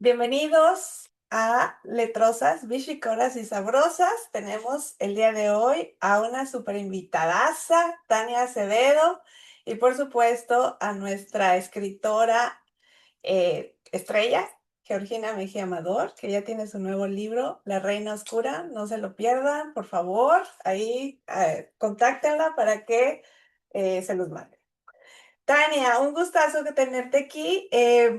Bienvenidos a Letrosas, Bichicoras y Sabrosas. Tenemos el día de hoy a una super invitadaza, Tania Acevedo, y por supuesto a nuestra escritora estrella, Georgina Mejía Amador, que ya tiene su nuevo libro, La Reina Oscura. No se lo pierdan, por favor. Ahí contáctenla para que se los mande. Tania, un gustazo que tenerte aquí.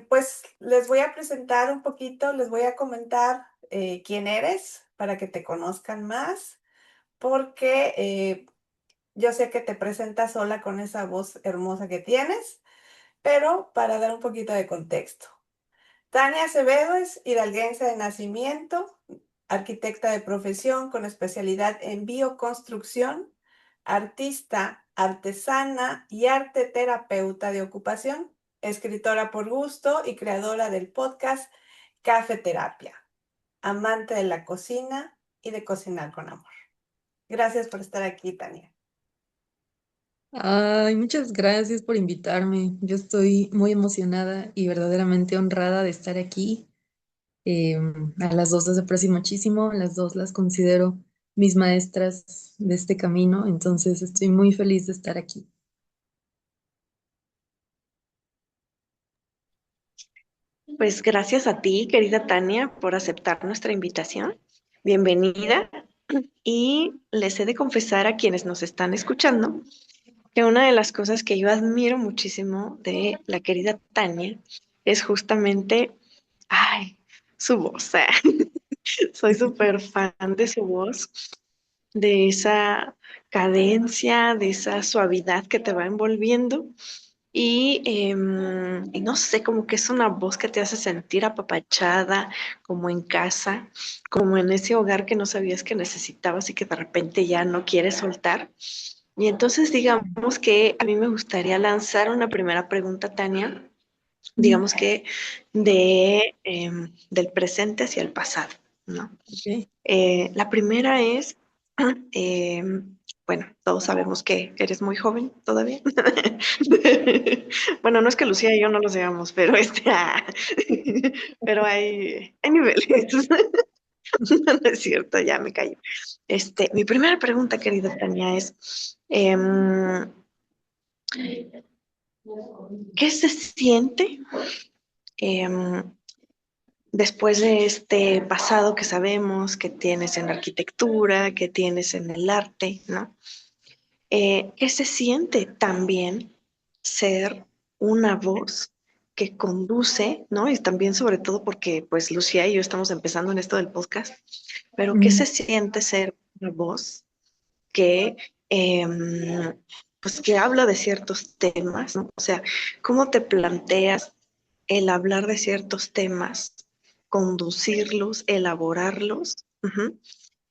Pues les voy a presentar un poquito, les voy a comentar quién eres para que te conozcan más, porque yo sé que te presentas sola con esa voz hermosa que tienes, pero para dar un poquito de contexto. Tania Acevedo es hidalguense de nacimiento, arquitecta de profesión con especialidad en bioconstrucción, artista, artesana y arte terapeuta de ocupación, escritora por gusto y creadora del podcast Café Terapia, amante de la cocina y de cocinar con amor. Gracias por estar aquí, Tania. Ay, muchas gracias por invitarme. Yo estoy muy emocionada y verdaderamente honrada de estar aquí. A las dos las aprecio muchísimo, las dos las considero mis maestras de este camino, entonces estoy muy feliz de estar aquí. Pues gracias a ti, querida Tania, por aceptar nuestra invitación. Bienvenida. Y les he de confesar a quienes nos están escuchando que una de las cosas que yo admiro muchísimo de la querida Tania es justamente, ay, su voz. Soy súper fan de su voz, de esa cadencia, de esa suavidad que te va envolviendo. Y no sé, como que es una voz que te hace sentir apapachada, como en casa, como en ese hogar que no sabías que necesitabas y que de repente ya no quieres soltar. Y entonces digamos que a mí me gustaría lanzar una primera pregunta, Tania, Mm, digamos que del presente hacia el pasado, ¿no? ok. La primera es, eh, bueno, todos sabemos que eres muy joven todavía. Bueno, no es que Lucía y yo no lo seamos, pero pero hay niveles. No es cierto, ya me callo. Mi primera pregunta, querida Tania, es ¿qué se siente em, después de este pasado que sabemos que tienes en la arquitectura, que tienes en el arte, ¿no? ¿Qué se siente también ser una voz que conduce, ¿no? Y también sobre todo porque pues Lucía y yo estamos empezando en esto del podcast, pero ¿qué Mm, se siente ser una voz que, pues que habla de ciertos temas, ¿no? O sea, ¿cómo te planteas el hablar de ciertos temas, conducirlos, elaborarlos? Ujú,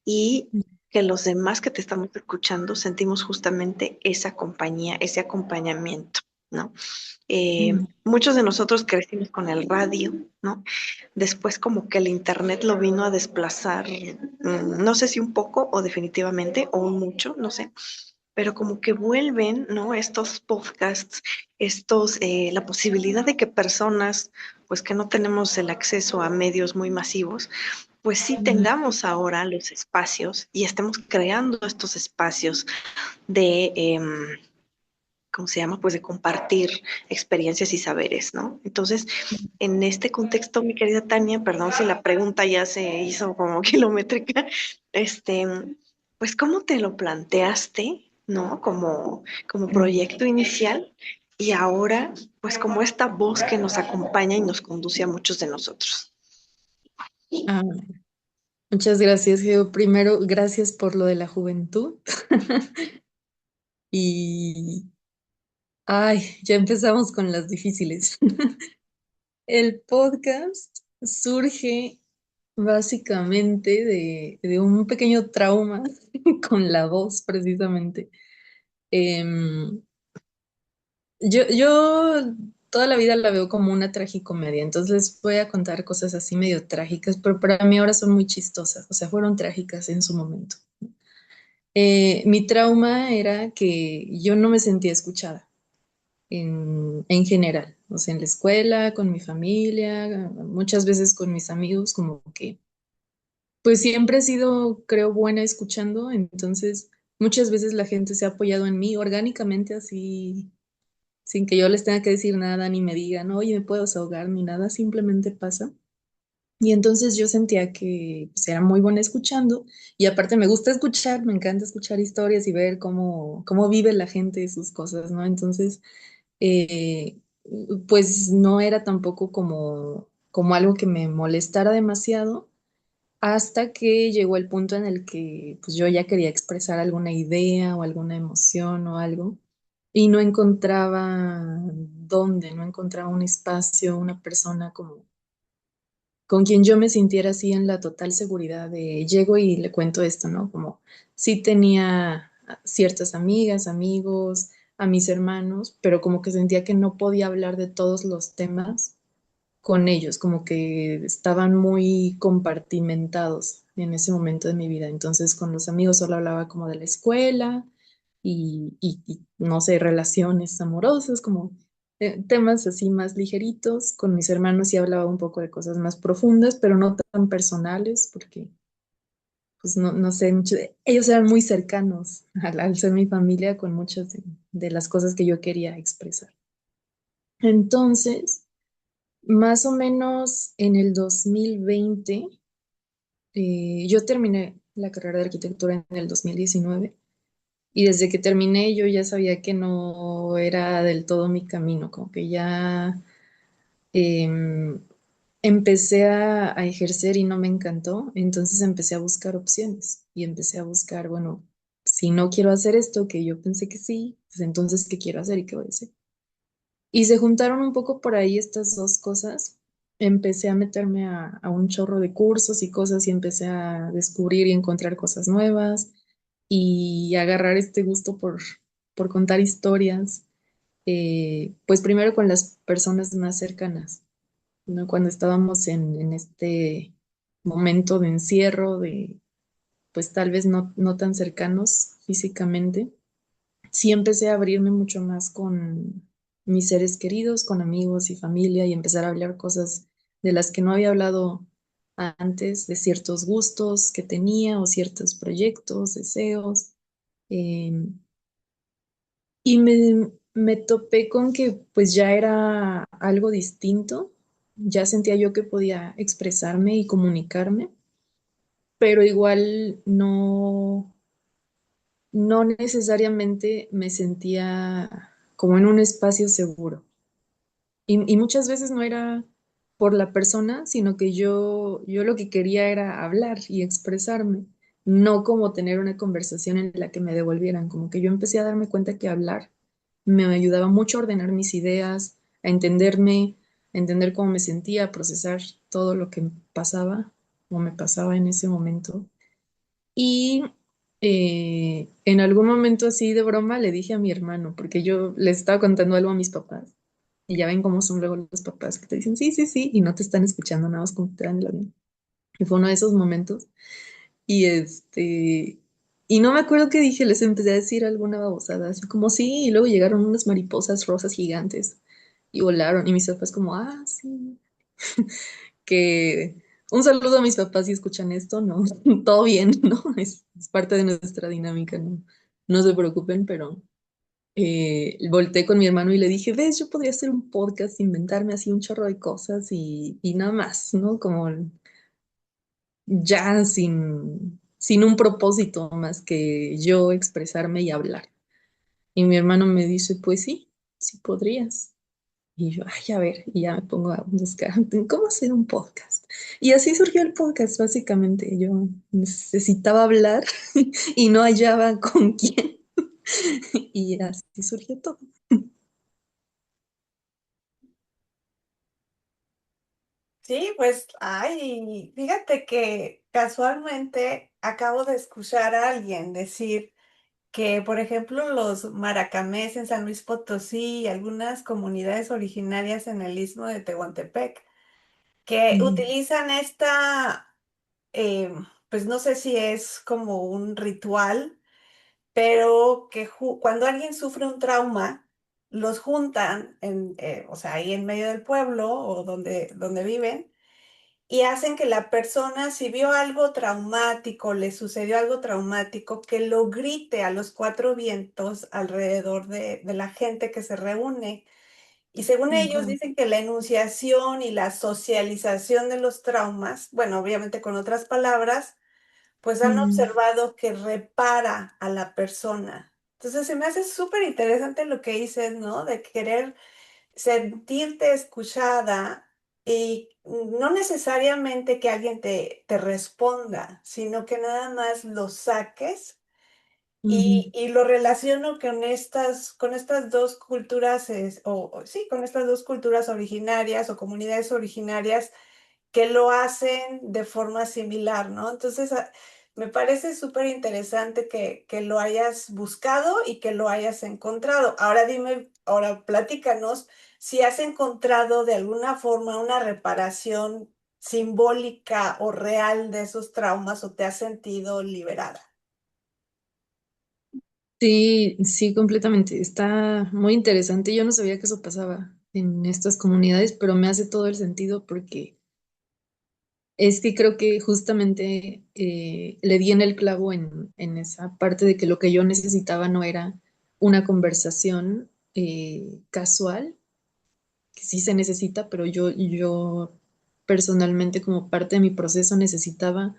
y que los demás que te estamos escuchando sentimos justamente esa compañía, ese acompañamiento, ¿no? mm. Muchos de nosotros crecimos con el radio, ¿no? Después como que el internet lo vino a desplazar, no sé si un poco o definitivamente o un mucho, no sé, pero como que vuelven, ¿no? Estos podcasts, la posibilidad de que personas, pues que no tenemos el acceso a medios muy masivos, pues sí Mm. tengamos ahora los espacios y estemos creando estos espacios de, ¿cómo se llama? Pues de compartir experiencias y saberes, ¿no? Entonces, en este contexto, mi querida Tania, perdón si la pregunta ya se hizo como kilométrica, este, pues, ¿cómo te lo planteaste, ¿no? Como proyecto inicial y ahora, pues, como esta voz que nos acompaña y nos conduce a muchos de nosotros. Ah, muchas gracias, Geo. Primero, gracias por lo de la juventud. Y, ay, ya empezamos con las difíciles. El podcast surge básicamente de un pequeño trauma con la voz, precisamente. Em, yo toda la vida la veo como una tragicomedia, entonces les voy a contar cosas así medio trágicas, pero para mí ahora son muy chistosas, o sea, fueron trágicas en su momento. Mi trauma era que yo no me sentía escuchada en general. O sea, en la escuela, con mi familia, muchas veces con mis amigos, como que, pues siempre he sido, creo, buena escuchando, entonces muchas veces la gente se ha apoyado en mí orgánicamente, así, sin que yo les tenga que decir nada, ni me digan, oye, me puedo desahogar, ni nada, simplemente pasa. Y entonces yo sentía que pues, era muy buena escuchando y aparte me gusta escuchar, me encanta escuchar historias y ver cómo vive la gente sus cosas, ¿no? Entonces, eh, pues no era tampoco como algo que me molestara demasiado hasta que llegó el punto en el que pues yo ya quería expresar alguna idea o alguna emoción o algo y no encontraba dónde, no encontraba un espacio, una persona como con quien yo me sintiera así en la total seguridad de llego y le cuento esto, ¿no? Como sí tenía ciertas amigas, amigos, a mis hermanos, pero como que sentía que no podía hablar de todos los temas con ellos, como que estaban muy compartimentados en ese momento de mi vida. Entonces con los amigos solo hablaba como de la escuela y no sé, relaciones amorosas, como temas así más ligeritos. Con mis hermanos sí hablaba un poco de cosas más profundas, pero no tan personales, porque pues no sé, ellos eran muy cercanos al ser mi familia con muchas de las cosas que yo quería expresar. Entonces, más o menos en el 2020, yo terminé la carrera de arquitectura en el 2019 y desde que terminé yo ya sabía que no era del todo mi camino, como que ya em, empecé a ejercer y no me encantó, entonces empecé a buscar opciones y empecé a buscar, bueno, si no quiero hacer esto, que yo pensé que sí, pues entonces, ¿qué quiero hacer y qué voy a hacer? Y se juntaron un poco por ahí estas dos cosas. Empecé a meterme a un chorro de cursos y cosas y empecé a descubrir y encontrar cosas nuevas y agarrar este gusto por contar historias, pues primero con las personas más cercanas, ¿no? Cuando estábamos en este momento de encierro, de pues tal vez no tan cercanos físicamente sí empecé a abrirme mucho más con mis seres queridos, con amigos y familia y empezar a hablar cosas de las que no había hablado antes, de ciertos gustos que tenía o ciertos proyectos, deseos. eh, y me topé con que pues ya era algo distinto, ya sentía yo que podía expresarme y comunicarme, pero igual no necesariamente me sentía como en un espacio seguro. Y muchas veces no era por la persona, sino que yo lo que quería era hablar y expresarme, no como tener una conversación en la que me devolvieran, como que yo empecé a darme cuenta que hablar me ayudaba mucho a ordenar mis ideas, a entenderme, a entender cómo me sentía, a procesar todo lo que pasaba o me pasaba en ese momento. Y en algún momento así de broma le dije a mi hermano, porque yo les estaba contando algo a mis papás, y ya ven cómo son luego los papás que te dicen sí, sí, sí, y no te están escuchando nada más como te dan la vida. Y fue uno de esos momentos. Y y no me acuerdo qué dije, les empecé a decir alguna babosada, así como sí, y luego llegaron unas mariposas rosas gigantes y volaron, y mis papás como, ah, sí, que un saludo a mis papás si escuchan esto, no, todo bien, ¿no? Es parte de nuestra dinámica, ¿no? No se preocupen, pero volteé con mi hermano y le dije, ves, yo podría hacer un podcast, inventarme así un chorro de cosas y nada más, ¿no? Como ya sin un propósito más que yo expresarme y hablar. Y mi hermano me dice, pues sí, sí podrías. Y yo, ay, a ver, y ya me pongo a buscar cómo hacer un podcast. Y así surgió el podcast, básicamente. Yo necesitaba hablar y no hallaba con quién. Y así surgió todo. Sí, pues, ay, fíjate que casualmente acabo de escuchar a alguien decir que, por ejemplo, los maracamés en San Luis Potosí y algunas comunidades originarias en el istmo de Tehuantepec, que Ujú. utilizan esta, pues no sé si es como un ritual, pero que cuando alguien sufre un trauma, los juntan, o sea, ahí en medio del pueblo o donde viven, y hacen que la persona, si vio algo traumático, le sucedió algo traumático, que lo grite a los cuatro vientos alrededor de la gente que se reúne. Y según ellos Wow. dicen que la enunciación y la socialización de los traumas, bueno, obviamente con otras palabras, pues han observado que repara a la persona. Entonces se me hace súper interesante lo que dices, ¿no? De querer sentirte escuchada y no necesariamente que alguien te responda, sino que nada más lo saques y lo relaciono con estas dos culturas, sí, con estas dos culturas originarias o comunidades originarias que lo hacen de forma similar, ¿no? Entonces, me parece súper interesante que lo hayas buscado y que lo hayas encontrado. Ahora dime, ahora platícanos si has encontrado de alguna forma una reparación simbólica o real de esos traumas o te has sentido liberada. Sí, sí, completamente. Está muy interesante. Yo no sabía que eso pasaba en estas comunidades, pero me hace todo el sentido porque es que creo que justamente le di en el clavo en esa parte de que lo que yo necesitaba no era una conversación casual, que sí se necesita, pero yo personalmente como parte de mi proceso necesitaba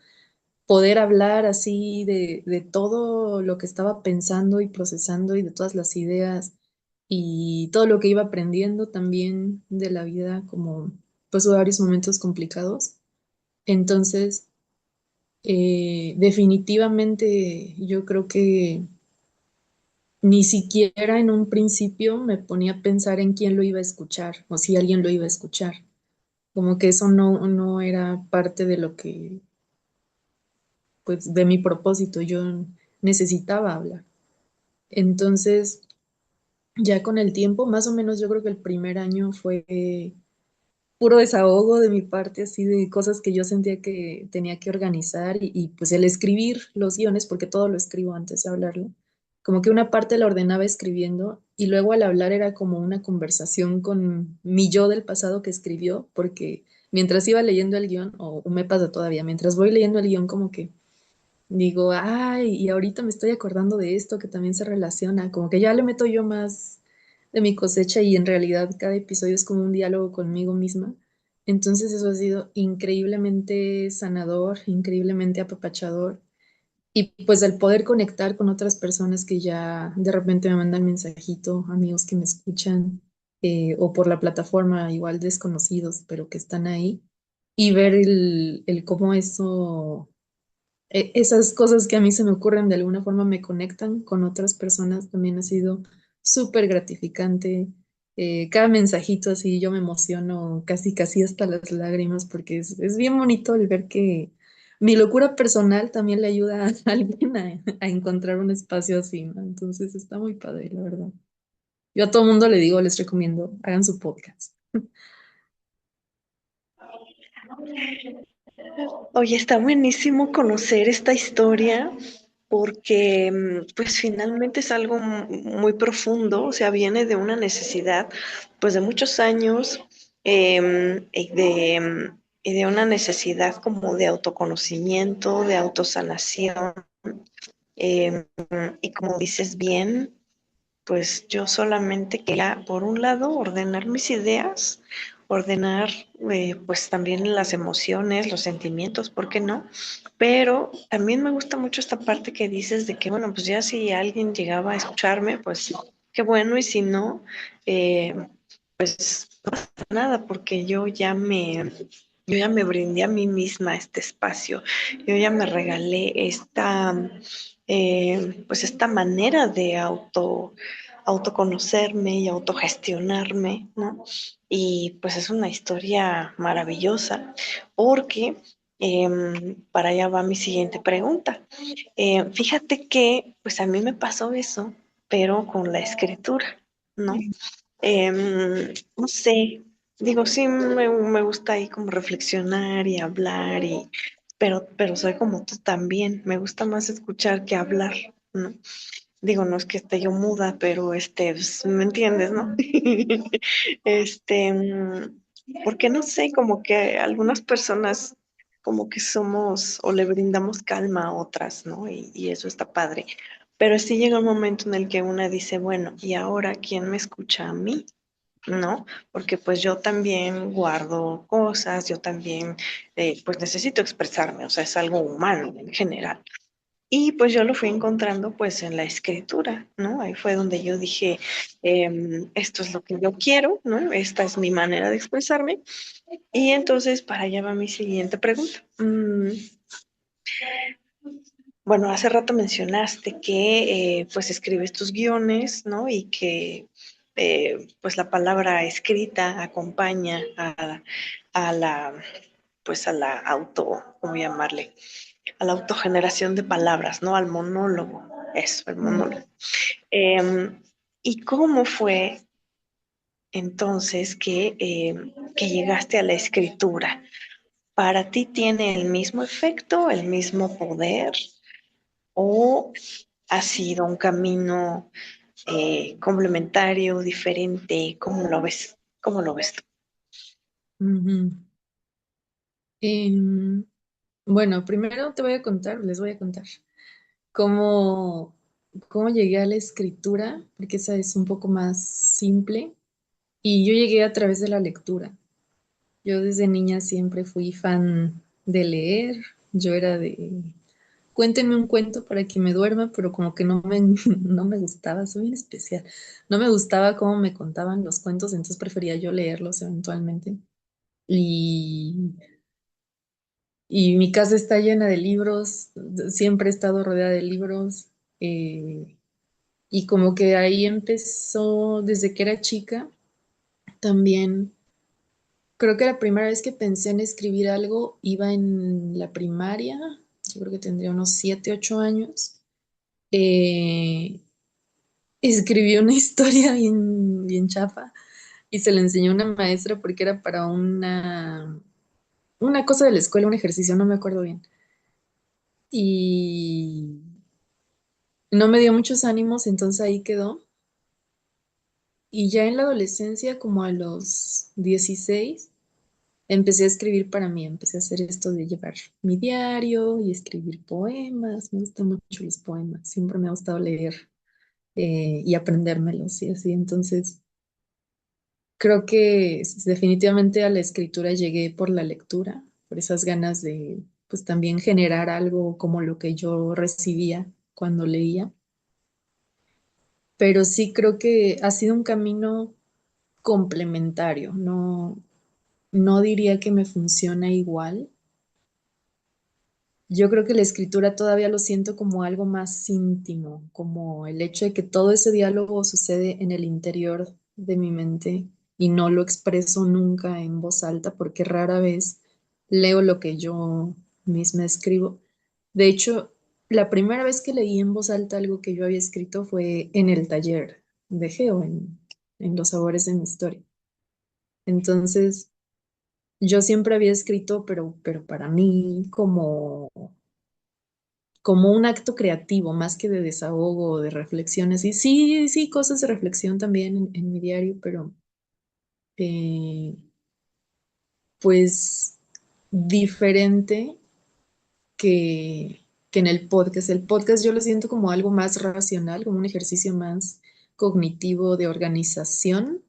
poder hablar así de todo lo que estaba pensando y procesando y de todas las ideas y todo lo que iba aprendiendo también de la vida, como pues hubo varios momentos complicados. Entonces, definitivamente yo creo que ni siquiera en un principio me ponía a pensar en quién lo iba a escuchar o si alguien lo iba a escuchar. Como que eso no era parte de lo que, pues, de mi propósito. Yo necesitaba hablar. Entonces, ya con el tiempo, más o menos yo creo que el primer año fue puro desahogo de mi parte, así de cosas que yo sentía que tenía que organizar pues el escribir los guiones, porque todo lo escribo antes de hablarlo, como que una parte la ordenaba escribiendo y luego al hablar era como una conversación con mi yo del pasado que escribió, porque mientras iba leyendo el guión, o me pasa todavía, mientras voy leyendo el guión como que digo, ay, y ahorita me estoy acordando de esto que también se relaciona, como que ya le meto yo más de mi cosecha y en realidad cada episodio es como un diálogo conmigo misma. Entonces eso ha sido increíblemente sanador, increíblemente apapachador. Y pues el poder conectar con otras personas que ya de repente me mandan mensajito, amigos que me escuchan, o por la plataforma igual desconocidos, pero que están ahí, y ver el cómo eso esas cosas que a mí se me ocurren de alguna forma me conectan con otras personas, también ha sido súper gratificante. Cada mensajito así yo me emociono casi casi hasta las lágrimas porque es bien bonito el ver que mi locura personal también le ayuda a alguien a encontrar un espacio así, ¿no? Entonces está muy padre, la verdad. Yo a todo mundo le digo, les recomiendo, hagan su podcast. Oye, está buenísimo conocer esta historia porque pues finalmente es algo muy profundo, o sea, viene de una necesidad pues de muchos años y de una necesidad como de autoconocimiento, de autosanación. em, y como dices bien, pues yo solamente quería, por un lado, ordenar mis ideas, ordenar pues también las emociones, los sentimientos, ¿por qué no? Pero también me gusta mucho esta parte que dices de que, bueno, pues ya si alguien llegaba a escucharme, pues qué bueno, y si no, eh, pues no pasa nada, porque yo ya me brindé a mí misma este espacio, yo ya me regalé pues esta manera de autoconocerme y autogestionarme, ¿no? Y pues es una historia maravillosa porque para allá va mi siguiente pregunta. Fíjate que pues a mí me pasó eso, pero con la escritura, ¿no? No sé, digo, sí me gusta ahí como reflexionar y hablar, pero soy como tú también, me gusta más escuchar que hablar, ¿no? Digo, no es que esté yo muda, pero pues, ¿me entiendes, no? Porque no sé, como que algunas personas como que somos o le brindamos calma a otras, ¿no? Y eso está padre. Pero sí llega un momento en el que una dice, bueno, ¿y ahora quién me escucha a mí? ¿No? Porque pues yo también guardo cosas, yo también pues necesito expresarme, o sea, es algo humano en general. Y pues yo lo fui encontrando pues en la escritura, ¿no? Ahí fue donde yo dije, esto es lo que yo quiero, ¿no? Esta es mi manera de expresarme. Y entonces para allá va mi siguiente pregunta. Bueno, hace rato mencionaste que pues escribes tus guiones, ¿no? Y que pues la palabra escrita acompaña a la, pues a la ¿cómo llamarle? A la autogeneración de palabras, ¿no? Al monólogo, eso, el monólogo. Eh, ¿Y cómo fue entonces que llegaste a la escritura? ¿Para ti tiene el mismo efecto, el mismo poder o ha sido un camino complementario, diferente? ¿Cómo lo ves? ¿Cómo lo ves tú? Ujú. Em, bueno, primero te voy a contar, les voy a contar cómo, cómo llegué a la escritura, porque esa es un poco más simple. Y yo llegué a través de la lectura. Yo desde niña siempre fui fan de leer. Yo era de, cuéntenme un cuento para que me duerma, pero como que no me gustaba, soy bien especial. No me gustaba cómo me contaban los cuentos, entonces prefería yo leerlos eventualmente. Y, y mi casa está llena de libros, siempre he estado rodeada de libros. eh, y como que ahí empezó desde que era chica también. Creo que la primera vez que pensé en escribir algo iba en la primaria, yo creo que tendría unos 7, 8 años. Eh, Escribí una historia bien chafa y se la enseñó a una maestra porque era para una cosa de la escuela, un ejercicio, no me acuerdo bien. Y no me dio muchos ánimos, entonces ahí quedó. Y ya en la adolescencia, como a los 16, empecé a escribir para mí, empecé a hacer esto de llevar mi diario y escribir poemas. Me gustan mucho los poemas, siempre me ha gustado leer y aprendérmelos y así. Entonces, creo que definitivamente a la escritura llegué por la lectura, por esas ganas de, pues también generar algo como lo que yo recibía cuando leía. Pero sí creo que ha sido un camino complementario, no diría que me funciona igual. Yo creo que la escritura todavía lo siento como algo más íntimo, como el hecho de que todo ese diálogo sucede en el interior de mi mente y no lo expreso nunca en voz alta porque rara vez leo lo que yo misma escribo. De hecho, la primera vez que leí en voz alta algo que yo había escrito fue en el taller de Geo, en Los sabores de mi historia. Entonces, yo siempre había escrito, pero para mí como un acto creativo, más que de desahogo o de reflexiones. Y sí, sí, cosas de reflexión también en mi diario, pero eh, pues diferente que en el podcast. El podcast yo lo siento como algo más racional, como un ejercicio más cognitivo de organización.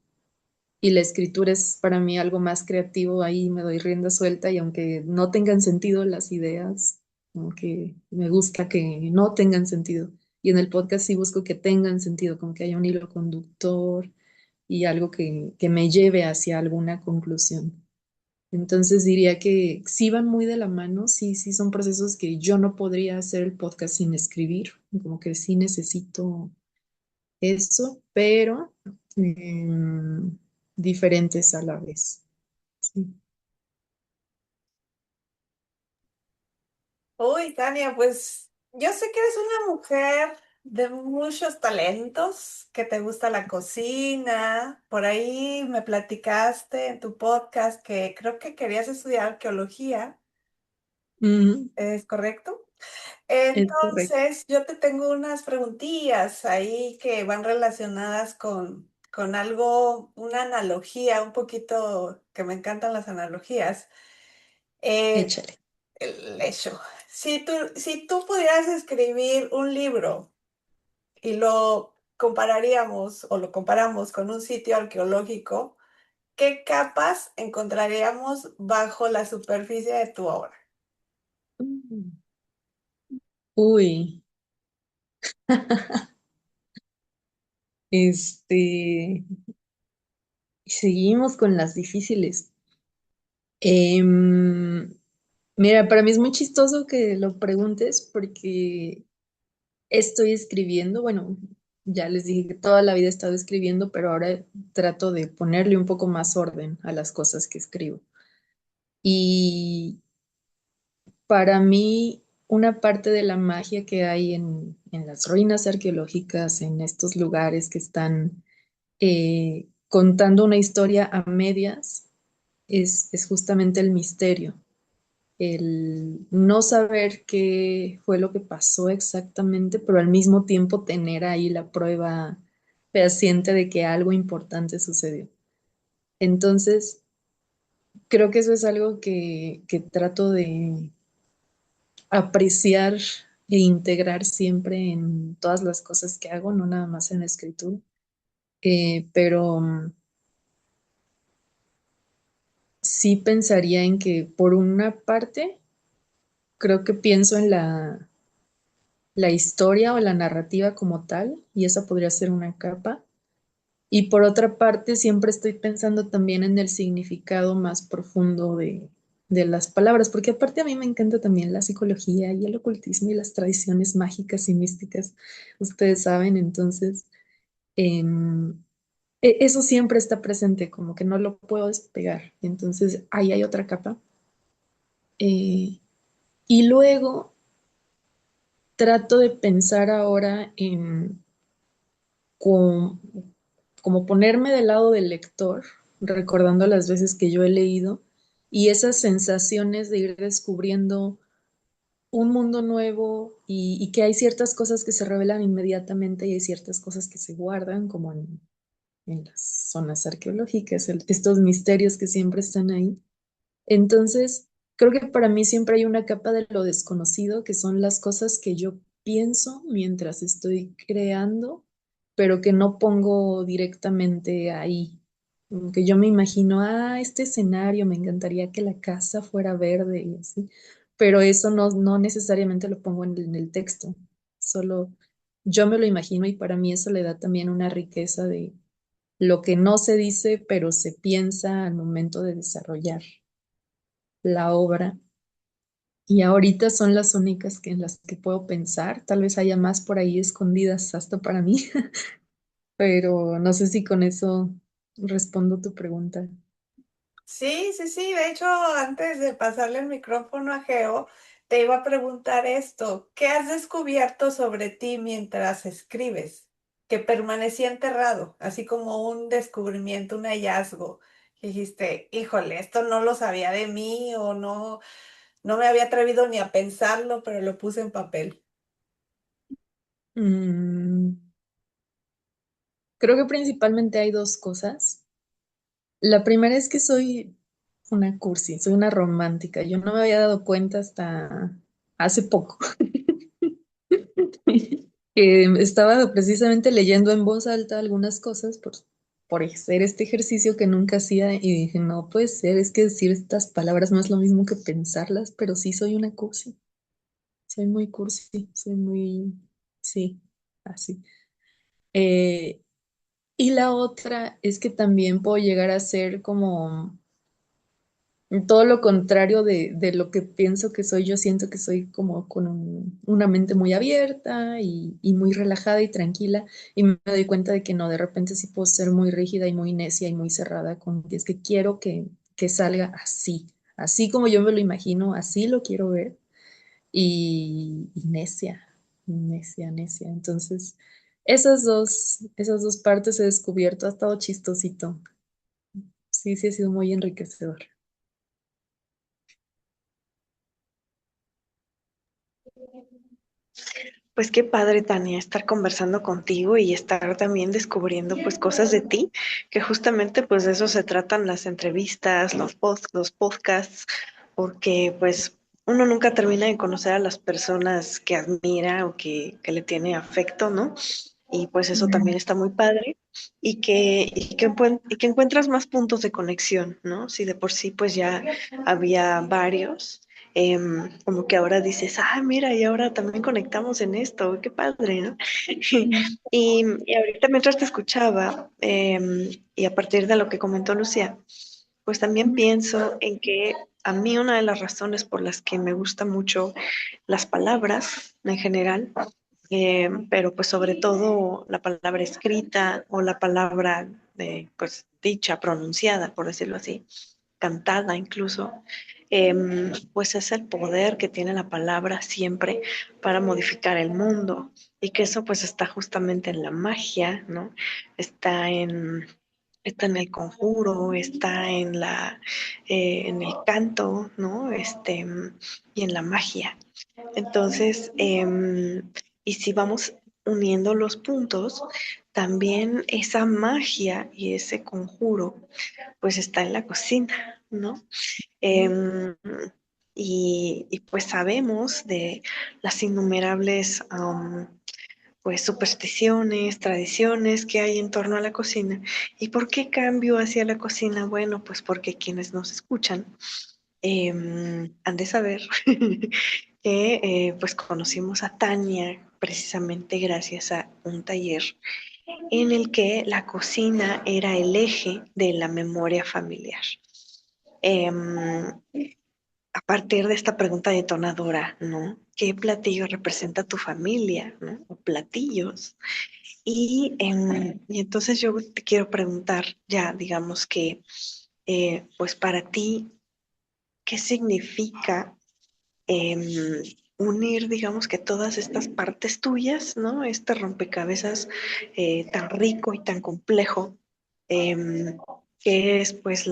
Y la escritura es para mí algo más creativo, ahí me doy rienda suelta y aunque no tengan sentido las ideas, como que me gusta que no tengan sentido. Y en el podcast sí busco que tengan sentido, como que haya un hilo conductor y algo que me lleve hacia alguna conclusión. Entonces diría que sí van muy de la mano, sí, sí son procesos que yo no podría hacer el podcast sin escribir, como que sí necesito eso, pero diferentes a la vez. Sí. Uy, Tania, pues yo sé que eres una mujer de muchos talentos, que te gusta la cocina. Por ahí me platicaste en tu podcast que creo que querías estudiar arqueología, Mm, ¿es correcto? Es correcto. Entonces, yo te tengo unas preguntillas ahí que van relacionadas con algo, una analogía, un poquito, que me encantan las analogías. Eh, Échale. el hecho, si tú pudieras escribir un libro y lo compararíamos o lo comparamos con un sitio arqueológico, ¿qué capas encontraríamos bajo la superficie de tu obra? Mm. Uy, este, seguimos con las difíciles. Em, Mira, para mí es muy chistoso que lo preguntes porque estoy escribiendo, bueno, ya les dije que toda la vida he estado escribiendo, pero ahora trato de ponerle un poco más orden a las cosas que escribo. Y para mí, una parte de la magia que hay en las ruinas arqueológicas, en estos lugares que están contando una historia a medias, es justamente el misterio, el no saber qué fue lo que pasó exactamente, pero al mismo tiempo tener ahí la prueba fehaciente de que algo importante sucedió. Entonces, creo que eso es algo que trato de apreciar e integrar siempre en todas las cosas que hago, no nada más en la escritura. Pero sí pensaría en que por una parte, creo que pienso en la historia o la narrativa como tal, y esa podría ser una capa. Y por otra parte, siempre estoy pensando también en el significado más profundo de las palabras, porque aparte a mí me encanta también la psicología y el ocultismo y las tradiciones mágicas y místicas, ustedes saben, entonces em, eso siempre está presente, como que no lo puedo despegar. Entonces ahí hay otra capa. Eh, y luego trato de pensar ahora en cómo como ponerme del lado del lector, recordando las veces que yo he leído y esas sensaciones de ir descubriendo un mundo nuevo y que hay ciertas cosas que se revelan inmediatamente y hay ciertas cosas que se guardan, como en las zonas arqueológicas, estos misterios que siempre están ahí. Entonces, creo que para mí siempre hay una capa de lo desconocido, que son las cosas que yo pienso mientras estoy creando, pero que no pongo directamente ahí. Como que yo me imagino, este escenario, me encantaría que la casa fuera verde y así, pero eso no necesariamente lo pongo en el texto, solo yo me lo imagino y para mí eso le da también una riqueza de lo que no se dice, pero se piensa al momento de desarrollar la obra. Y ahorita son las únicas que en las que puedo pensar. Tal vez haya más por ahí escondidas hasta para mí, pero no sé si con eso respondo tu pregunta. Sí, sí, sí. De hecho, antes de pasarle el micrófono a Geo, te iba a preguntar esto. ¿Qué has descubierto sobre ti mientras escribes? Que permanecía enterrado, así como un descubrimiento, un hallazgo. Dijiste, híjole, esto no lo sabía de mí o no me había atrevido ni a pensarlo, pero lo puse en papel. Mm, Creo que principalmente hay dos cosas. La primera es que soy una cursi, soy una romántica. Yo no me había dado cuenta hasta hace poco. Que estaba precisamente leyendo en voz alta algunas cosas por hacer este ejercicio que nunca hacía y dije, no puede ser, es que decir estas palabras no es lo mismo que pensarlas, pero sí soy una cursi, soy muy cursi, soy muy, sí, así. Eh, y la otra es que también puedo llegar a ser como todo lo contrario de lo que pienso que soy. Yo siento que soy como con una mente muy abierta y muy relajada y tranquila. Y me doy cuenta de que no, de repente sí puedo ser muy rígida y muy necia y muy cerrada con que es que quiero que salga así. Así como yo me lo imagino, así lo quiero ver. Y necia, necia, necia. Entonces, esas dos partes he descubierto. Ha estado chistosito. Sí, sí, ha sido muy enriquecedor. Pues qué padre, Tania, estar conversando contigo y estar también descubriendo pues cosas de ti, que justamente pues de eso se tratan las entrevistas, los podcasts, porque pues uno nunca termina de conocer a las personas que admira o que le tiene afecto, ¿no? Y pues eso también está muy padre y que encuentras más puntos de conexión, ¿no? Si de por sí pues ya había varios, como que ahora dices, ah, mira, y ahora también conectamos en esto, qué padre, ¿no? Mm, Y ahorita mientras te escuchaba, y a partir de lo que comentó Lucía, pues también mm, pienso en que a mí una de las razones por las que me gustan mucho las palabras en general, pero pues sobre todo la palabra escrita o la palabra pues dicha, pronunciada, por decirlo así, cantada incluso, pues es el poder que tiene la palabra siempre para modificar el mundo y que eso pues está justamente en la magia, ¿no? Está en, está en el conjuro, está en el canto, ¿no? Y en la magia. Entonces, y si vamos uniendo los puntos, también esa magia y ese conjuro, pues está en la cocina, ¿no? Em, y pues sabemos de las innumerables pues supersticiones, tradiciones que hay en torno a la cocina. ¿Y por qué cambio hacia la cocina? Bueno, pues porque quienes nos escuchan han de saber que pues conocimos a Tania precisamente gracias a un taller en el que la cocina era el eje de la memoria familiar. Em, a partir de esta pregunta detonadora, ¿no? ¿Qué platillo representa tu familia, ¿no? O platillos. Y entonces yo te quiero preguntar ya, digamos que, pues para ti, ¿qué significa em, unir, digamos que todas estas partes tuyas, ¿no? Este rompecabezas tan rico y tan complejo, em, que es pues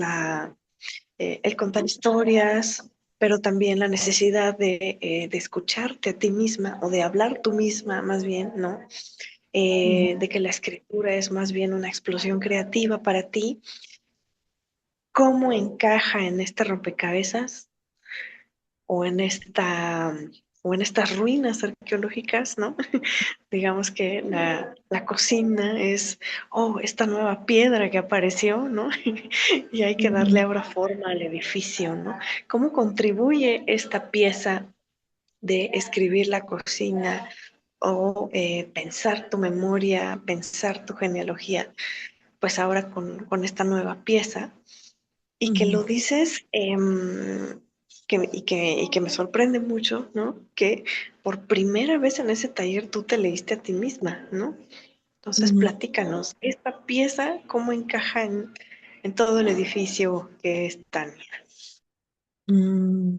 el contar historias, pero también la necesidad de escucharte a ti misma o de hablar tú misma más bien, ¿no? mm, De que la escritura es más bien una explosión creativa para ti. ¿Cómo encaja en este rompecabezas o en o en estas ruinas arqueológicas, ¿no? Digamos que la cocina es, oh, esta nueva piedra que apareció, ¿no? Y hay que darle mm, ahora forma al edificio, ¿no? ¿Cómo contribuye esta pieza de escribir la cocina o pensar tu memoria, pensar tu genealogía, pues ahora con esta nueva pieza? Y que mm, lo dices, y que me sorprende mucho, ¿no? Que por primera vez en ese taller tú te leíste a ti misma, ¿no? Entonces, mm, platícanos, esta pieza, ¿cómo encaja en todo el edificio que es Tania? mm.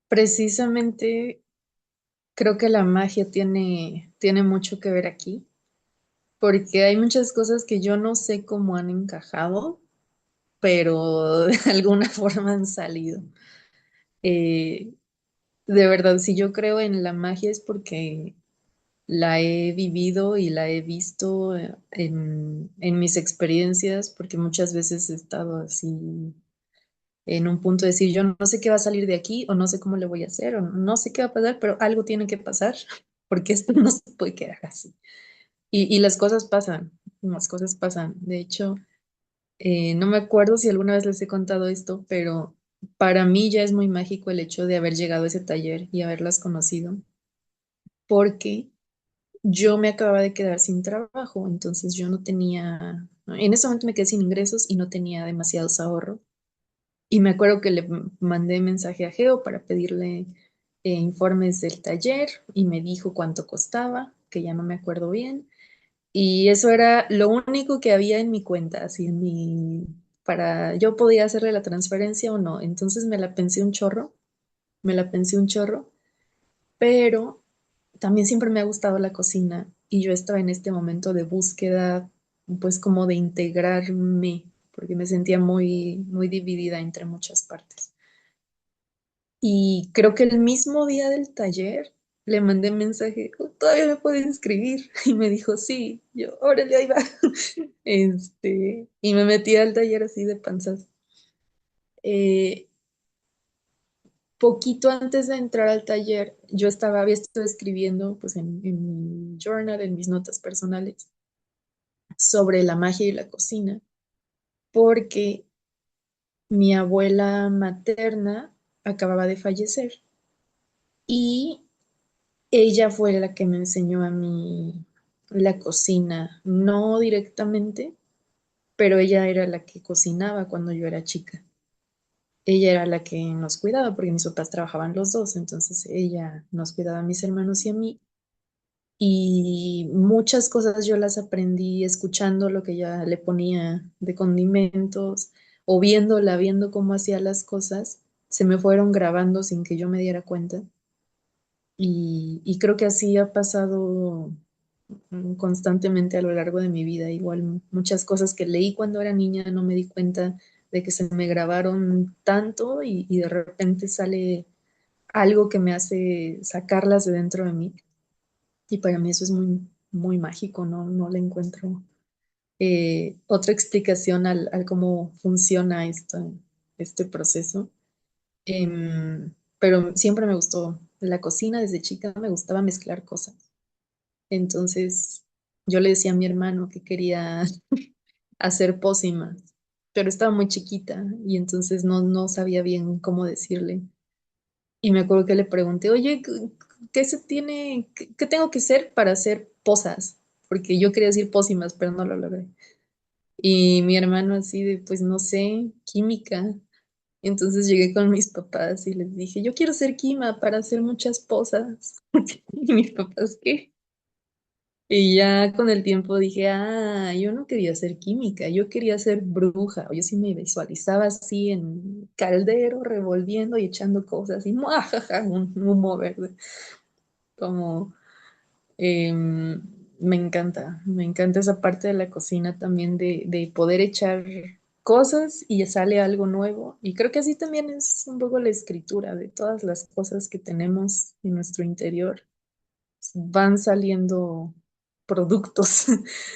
Precisamente creo que la magia tiene mucho que ver aquí, porque hay muchas cosas que yo no sé cómo han encajado, pero de alguna forma han salido. Eh, de verdad, si yo creo en la magia es porque la he vivido y la he visto en mis experiencias, porque muchas veces he estado así en un punto de decir, yo no sé qué va a salir de aquí, o no sé cómo le voy a hacer, o no sé qué va a pasar, pero algo tiene que pasar, porque esto no se puede quedar así. Y las cosas pasan, las cosas pasan. De hecho, no me acuerdo si alguna vez les he contado esto, pero para mí ya es muy mágico el hecho de haber llegado a ese taller y haberlas conocido, porque yo me acababa de quedar sin trabajo, entonces yo no tenía, en ese momento me quedé sin ingresos y no tenía demasiados ahorros. Y me acuerdo que le mandé mensaje a Geo para pedirle informes del taller y me dijo cuánto costaba, que ya no me acuerdo bien. Y eso era lo único que había en mi cuenta, así en para yo podía hacerle la transferencia o no. Entonces me la pensé un chorro, me la pensé un chorro, pero también siempre me ha gustado la cocina y yo estaba en este momento de búsqueda, pues como de integrarme, porque me sentía muy dividida entre muchas partes. Y creo que el mismo día del taller le mandé mensaje, "Oh, todavía me puedes escribir". Y me dijo, sí. Yo, órale, ahí va. Y me metí al taller así de panzas. Eh, Poquito antes de entrar al taller, había estado escribiendo pues en mi journal, en mis notas personales, sobre la magia y la cocina, porque mi abuela materna acababa de fallecer y ella fue la que me enseñó a mí la cocina, no directamente, pero ella era la que cocinaba cuando yo era chica. Ella era la que nos cuidaba porque mis papás trabajaban los dos, entonces ella nos cuidaba a mis hermanos y a mí. Y muchas cosas yo las aprendí escuchando lo que ella le ponía de condimentos o viéndola, viendo cómo hacía las cosas, se me fueron grabando sin que yo me diera cuenta. Y creo que así ha pasado constantemente a lo largo de mi vida. Igual muchas cosas que leí cuando era niña no me di cuenta de que se me grabaron tanto y de repente sale algo que me hace sacarlas de dentro de mí. Y para mí eso es muy, muy mágico, ¿no? No le encuentro otra explicación al cómo funciona este proceso. Pero siempre me gustó la cocina, desde chica me gustaba mezclar cosas. Entonces yo le decía a mi hermano que quería hacer pócimas, pero estaba muy chiquita y entonces no sabía bien cómo decirle. Y me acuerdo que le pregunté, oye, ¿qué se tiene, qué tengo que hacer para hacer posas? Porque yo quería decir pócimas, pero no lo logré. Y mi hermano así de, pues no sé, química. Entonces llegué con mis papás y les dije, yo quiero ser química para hacer muchas posas. Y mis papás, ¿qué? Y ya con el tiempo dije, ah, yo no quería ser química, yo quería ser bruja. Yo sí me visualizaba así en caldero, revolviendo y echando cosas y ¡muajaja! Un humo verde. Como me encanta esa parte de la cocina también de poder echar cosas y ya sale algo nuevo. Y creo que así también es un poco la escritura de todas las cosas que tenemos en nuestro interior van saliendo productos,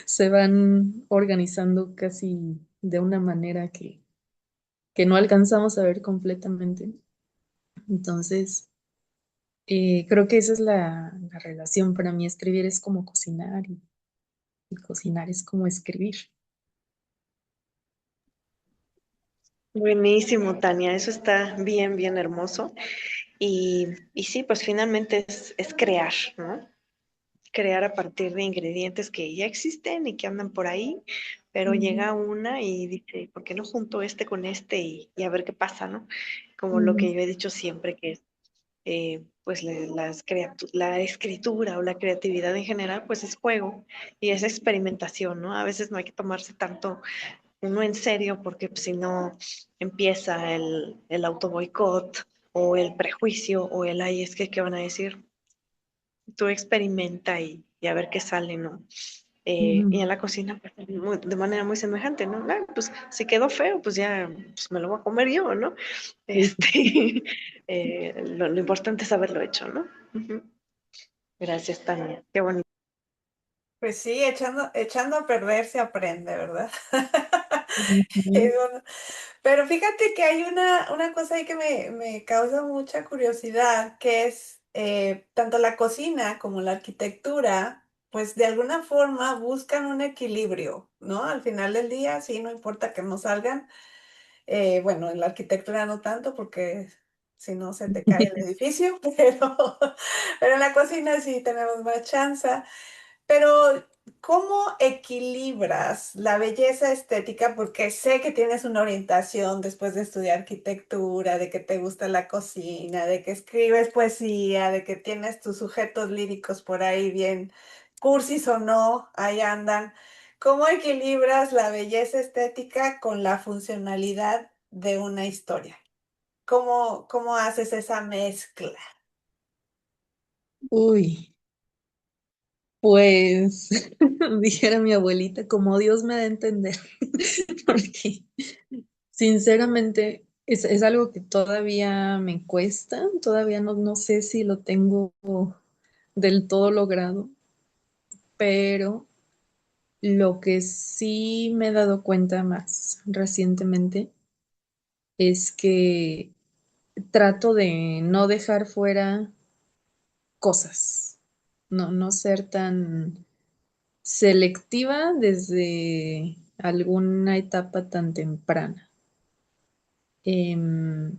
se van organizando casi de una manera que no alcanzamos a ver completamente. Entonces, creo que esa es la relación. Para mí escribir es como cocinar y cocinar es como escribir. Buenísimo, Tania, eso está bien, bien hermoso. Y sí, pues finalmente es crear, ¿no? Crear a partir de ingredientes que ya existen y que andan por ahí, pero Ujú, llega una y dice, ¿por qué no junto este con este y a ver qué pasa, ¿no? Como lo ujú, que yo he dicho siempre, que es, pues la escritura o la creatividad en general, pues es juego y es experimentación, ¿no? A veces no hay que tomarse tanto uno en serio porque pues, si no empieza el auto boicot o el prejuicio o el, ay, es que, ¿qué van a decir? Tú experimenta y a ver qué sale, ¿no? ujú. Y en la cocina, pues, de manera muy semejante, ¿no? Ah, pues si quedó feo, pues ya pues, me lo voy a comer yo, ¿no? Sí. Este, lo importante es haberlo hecho, ¿no? Ujú. Gracias, Tania. Qué bonito. Pues sí, echando a perder se aprende, ¿verdad? Y Ujú. bueno, pero fíjate que hay una cosa ahí que me causa mucha curiosidad, que es tanto la cocina como la arquitectura, pues de alguna forma buscan un equilibrio, ¿no? Al final del día, sí, no importa que no salgan. Bueno, en la arquitectura no tanto porque si no se te cae el edificio, pero en la cocina sí tenemos más chance. Pero, ¿cómo equilibras la belleza estética? Porque sé que tienes una orientación después de estudiar arquitectura, de que te gusta la cocina, de que escribes poesía, de que tienes tus sujetos líricos por ahí bien, cursis o no, ahí andan. ¿Cómo equilibras la belleza estética con la funcionalidad de una historia? ¿Cómo haces esa mezcla? Uy, pues dijera mi abuelita, como Dios me da a entender, porque sinceramente es algo que todavía me cuesta, todavía no sé si lo tengo del todo logrado, pero lo que sí me he dado cuenta más recientemente es que trato de no dejar fuera cosas, no ser tan selectiva desde alguna etapa tan temprana. Em,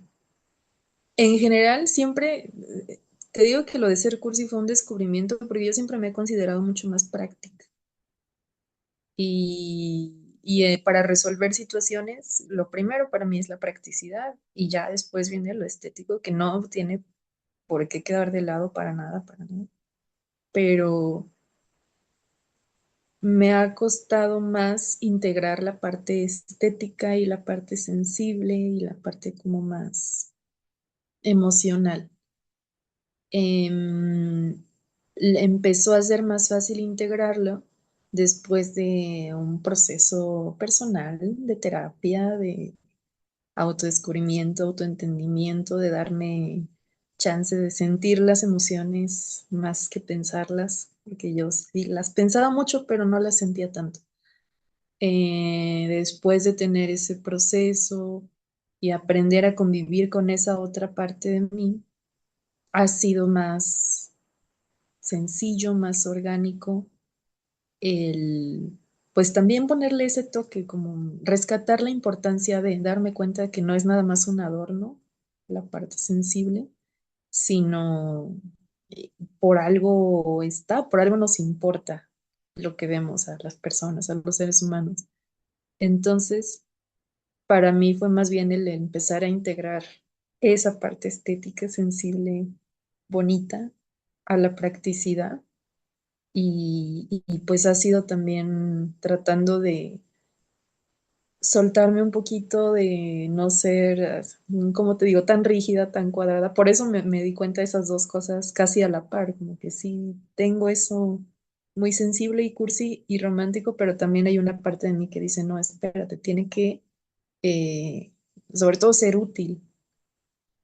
en general, siempre, te digo que lo de ser cursi fue un descubrimiento, porque yo siempre me he considerado mucho más práctica. Para resolver situaciones, lo primero para mí es la practicidad y ya después viene lo estético, que no tiene por qué quedar de lado para nada, para nada. Pero me ha costado más integrar la parte estética y la parte sensible y la parte como más emocional. Em, Empezó a ser más fácil integrarlo después de un proceso personal de terapia, de autodescubrimiento, autoentendimiento, de darme chance de sentir las emociones más que pensarlas, porque yo sí las pensaba mucho, pero no las sentía tanto. Después de tener ese proceso y aprender a convivir con esa otra parte de mí, ha sido más sencillo, más orgánico, el, pues también ponerle ese toque, como rescatar la importancia de darme cuenta de que no es nada más un adorno, la parte sensible, sino eh, por algo está, por algo nos importa lo que vemos a las personas, a los seres humanos. Entonces, para mí fue más bien el empezar a integrar esa parte estética, sensible, bonita, a la practicidad pues ha sido también tratando de soltarme un poquito, de no ser, como te digo, tan rígida, tan cuadrada. Por eso me di cuenta de esas dos cosas casi a la par, como que sí tengo eso muy sensible y cursi y romántico, pero también hay una parte de mí que dice, no, espérate, tiene que, eh, sobre todo, ser útil,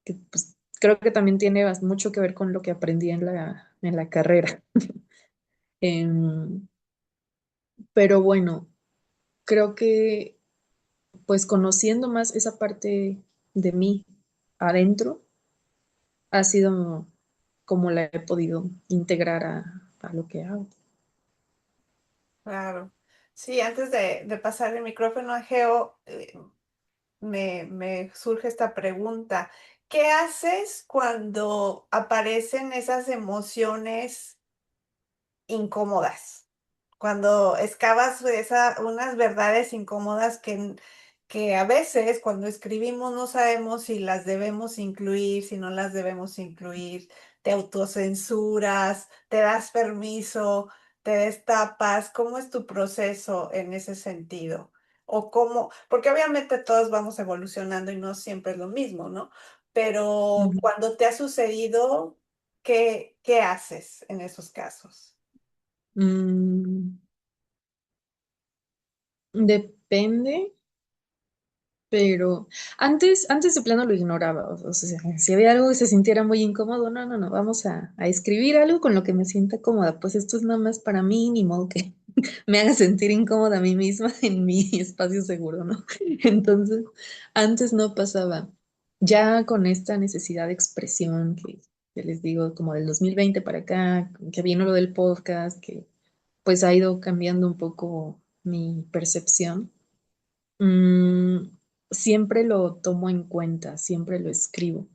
que pues creo que también tiene mucho que ver con lo que aprendí en la carrera. Em, pero bueno, creo que pues conociendo más esa parte de mí adentro, ha sido como la he podido integrar a lo que hago. Claro. Sí, antes de pasar el micrófono a Geo, me surge esta pregunta. ¿Qué haces cuando aparecen esas emociones incómodas? Cuando excavas unas verdades incómodas que a veces cuando escribimos no sabemos si las debemos incluir, si no las debemos incluir, te autocensuras, te das permiso, te destapas. ¿Cómo es tu proceso en ese sentido? O cómo, porque obviamente todos vamos evolucionando y no siempre es lo mismo, ¿no? Pero Ujú. cuando te ha sucedido, ¿qué haces en esos casos? Mm, depende, pero antes de plano lo ignoraba. O sea, si había algo que se sintiera muy incómodo, no, vamos a escribir algo con lo que me sienta cómoda. Pues esto es nada más para mí, ni modo que me haga sentir incómoda a mí misma en mi espacio seguro, ¿no? Entonces, antes no pasaba. Ya con esta necesidad de expresión que les digo, como del 2020 para acá, que vino lo del podcast, que pues ha ido cambiando un poco mi percepción. Mm, siempre lo tomo en cuenta, siempre lo escribo.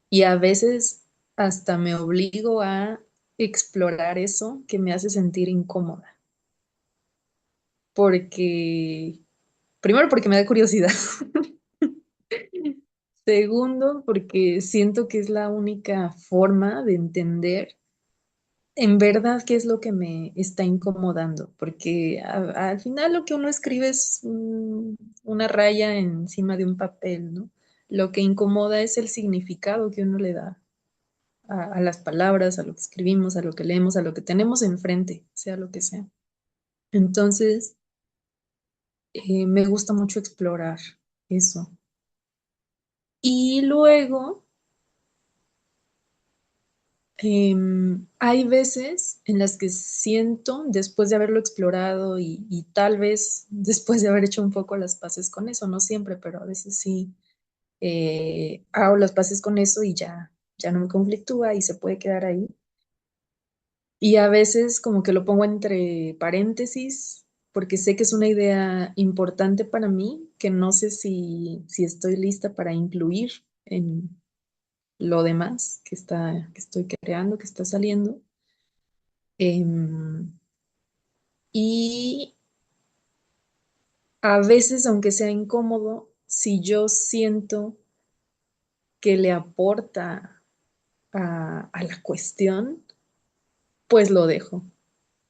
Y a veces hasta me obligo a explorar eso que me hace sentir incómoda. Porque, primero porque me da curiosidad. Segundo, porque siento que es la única forma de entender en verdad qué es lo que me está incomodando. Porque al final lo que uno escribe es una raya encima de un papel, ¿no? Lo que incomoda es el significado que uno le da a las palabras, a lo que escribimos, a lo que leemos, a lo que tenemos enfrente, sea lo que sea. Entonces, me gusta mucho explorar eso. Y luego, Hay veces en las que siento, después de haberlo explorado y tal vez después de haber hecho un poco las paces con eso, no siempre, pero a veces sí hago las paces con eso y ya no me conflictúa y se puede quedar ahí. Y a veces como que lo pongo entre paréntesis porque sé que es una idea importante para mí, que no sé si estoy lista para incluir en lo demás que estoy creando, que está saliendo. Em, y a veces, aunque sea incómodo, si yo siento que le aporta a la cuestión, pues lo dejo.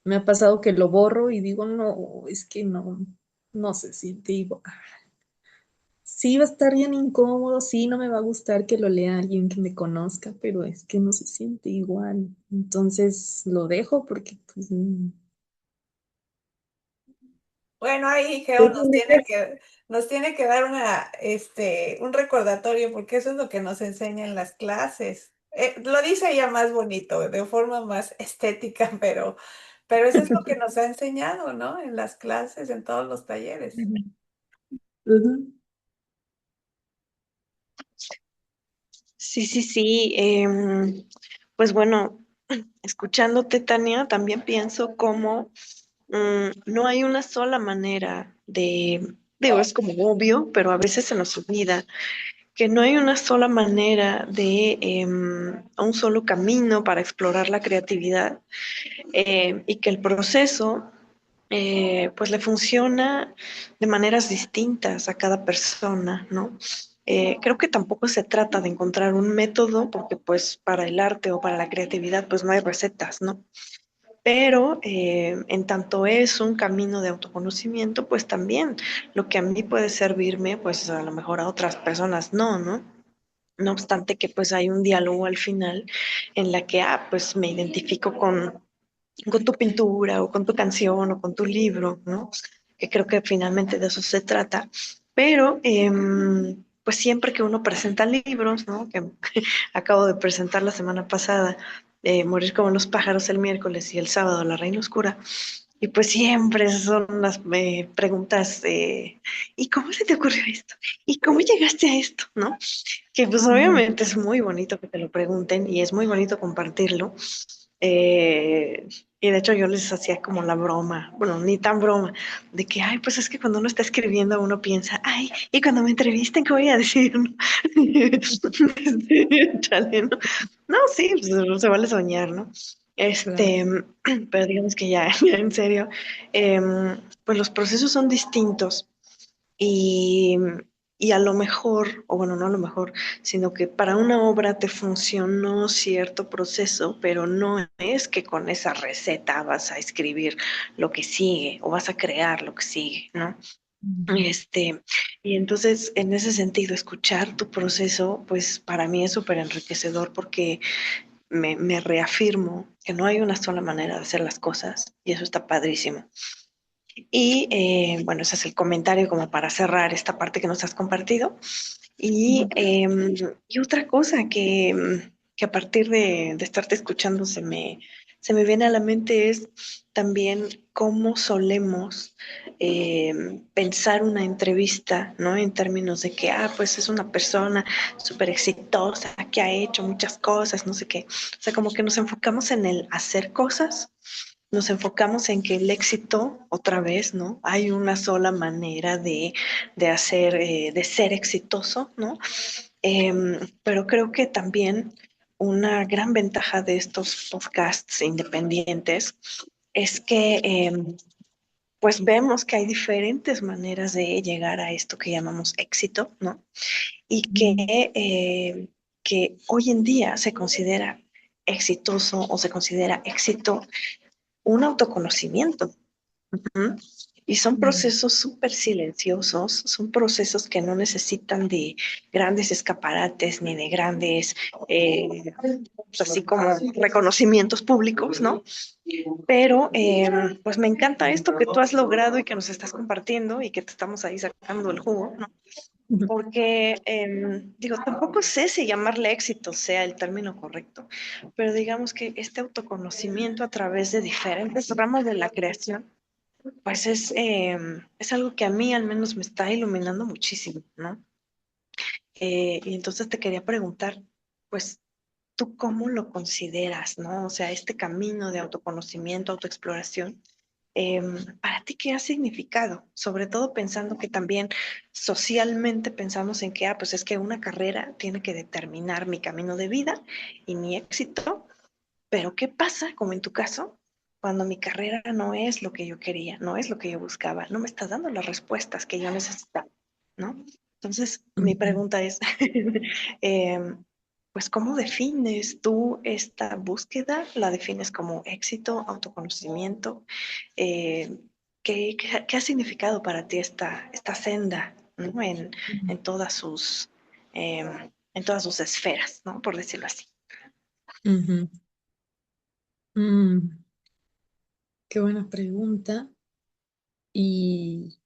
Me ha pasado que lo borro y digo, no, es que no sé si digo, sí va a estar bien incómodo, sí no me va a gustar que lo lea alguien que me conozca, pero es que no se siente igual. Entonces lo dejo porque pues, Bueno, ahí Geo nos tiene que dar un recordatorio, porque eso es lo que nos enseña en las clases. Lo dice ella más bonito, de forma más estética, pero eso es lo que nos ha enseñado, ¿no? En las clases, en todos los talleres. Ujú. Sí, sí, sí. Pues bueno, escuchándote, Tania, también pienso como no hay una sola manera digo, es como obvio, pero a veces se nos olvida que no hay una sola manera un solo camino para explorar la creatividad, y que el proceso pues le funciona de maneras distintas a cada persona, ¿no? Creo que tampoco se trata de encontrar un método, porque pues para el arte o para la creatividad pues no hay recetas, ¿no? Pero en tanto es un camino de autoconocimiento, pues también lo que a mí puede servirme, pues a lo mejor a otras personas no, ¿no? No obstante que pues hay un diálogo al final en la que, pues me identifico con tu pintura o con tu canción o con tu libro, ¿no? Que creo que finalmente de eso se trata. Pero, pues siempre que uno presenta libros, ¿no? Que acabo de presentar la semana pasada, Morir como los pájaros el miércoles y el sábado La Reina Oscura, y pues siempre son las preguntas, ¿y cómo se te ocurrió esto? ¿Y cómo llegaste a esto? ¿No? Que pues Ujú. obviamente es muy bonito que te lo pregunten y es muy bonito compartirlo. Eh, y de hecho yo les hacía como la broma, bueno, ni tan broma, de que, ay, pues es que cuando uno está escribiendo uno piensa, ay, y cuando me entrevisten, ¿qué voy a decir? Chale, ¿no? No, sí, pues, se vale soñar, ¿no? Claro. Pero digamos que ya en serio, pues los procesos son distintos y, y a lo mejor, o bueno, no a lo mejor, sino que para una obra te funcionó cierto proceso, pero no es que con esa receta vas a escribir lo que sigue o vas a crear lo que sigue, ¿no? Ujú. Este, y entonces, en ese sentido, escuchar tu proceso, pues para mí es súper enriquecedor porque me reafirmo que no hay una sola manera de hacer las cosas y eso está padrísimo. Y bueno, ese es el comentario como para cerrar esta parte que nos has compartido. Y otra cosa que a partir de estarte escuchando se me viene a la mente es también cómo solemos pensar una entrevista, ¿no? En términos de que, pues es una persona súper exitosa, que ha hecho muchas cosas, no sé qué. O sea, como que nos enfocamos en el hacer cosas, nos enfocamos en que el éxito, otra vez, ¿no? Hay una sola manera de ser exitoso, ¿no? Pero creo que también una gran ventaja de estos podcasts independientes es que pues vemos que hay diferentes maneras de llegar a esto que llamamos éxito, ¿no? Y Ujú. que hoy en día se considera exitoso o se considera éxito un autoconocimiento. ¿Mm? Y son Ujú. procesos súper silenciosos, son procesos que no necesitan de grandes escaparates ni de grandes, pues así como reconocimientos públicos, ¿no? Pero pues me encanta esto que tú has logrado y que nos estás compartiendo y que te estamos ahí sacando el jugo, ¿no? porque, digo, tampoco sé si llamarle éxito sea el término correcto, pero digamos que este autoconocimiento a través de diferentes ramas de la creación, pues es algo que a mí al menos me está iluminando muchísimo, ¿no? Y entonces te quería preguntar, pues, ¿tú cómo lo consideras, no? O sea, este camino de autoconocimiento, autoexploración, ¿para ti qué ha significado? Sobre todo pensando que también socialmente pensamos en que, pues es que una carrera tiene que determinar mi camino de vida y mi éxito, pero ¿qué pasa, como en tu caso, cuando mi carrera no es lo que yo quería, no es lo que yo buscaba, no me está dando las respuestas que yo necesitaba, ¿no? Entonces, mi Ujú, pregunta es, em, pues, ¿cómo defines tú esta búsqueda? ¿La defines como éxito, autoconocimiento? Eh, ¿qué ha significado para ti esta senda, ¿no? En todas en todas sus esferas, ¿no? Por decirlo así. ujú. Mm, qué buena pregunta. Y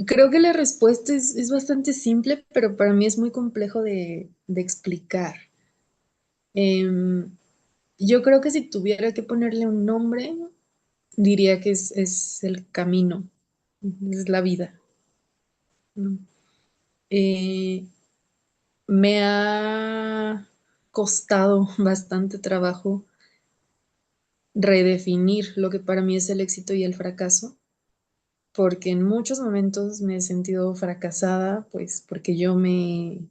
creo que la respuesta es bastante simple, pero para mí es muy complejo de explicar. Em, yo creo que si tuviera que ponerle un nombre, diría que es el camino, es la vida, ¿no? Eh, me ha costado bastante trabajo redefinir lo que para mí es el éxito y el fracaso, porque en muchos momentos me he sentido fracasada, pues porque yo me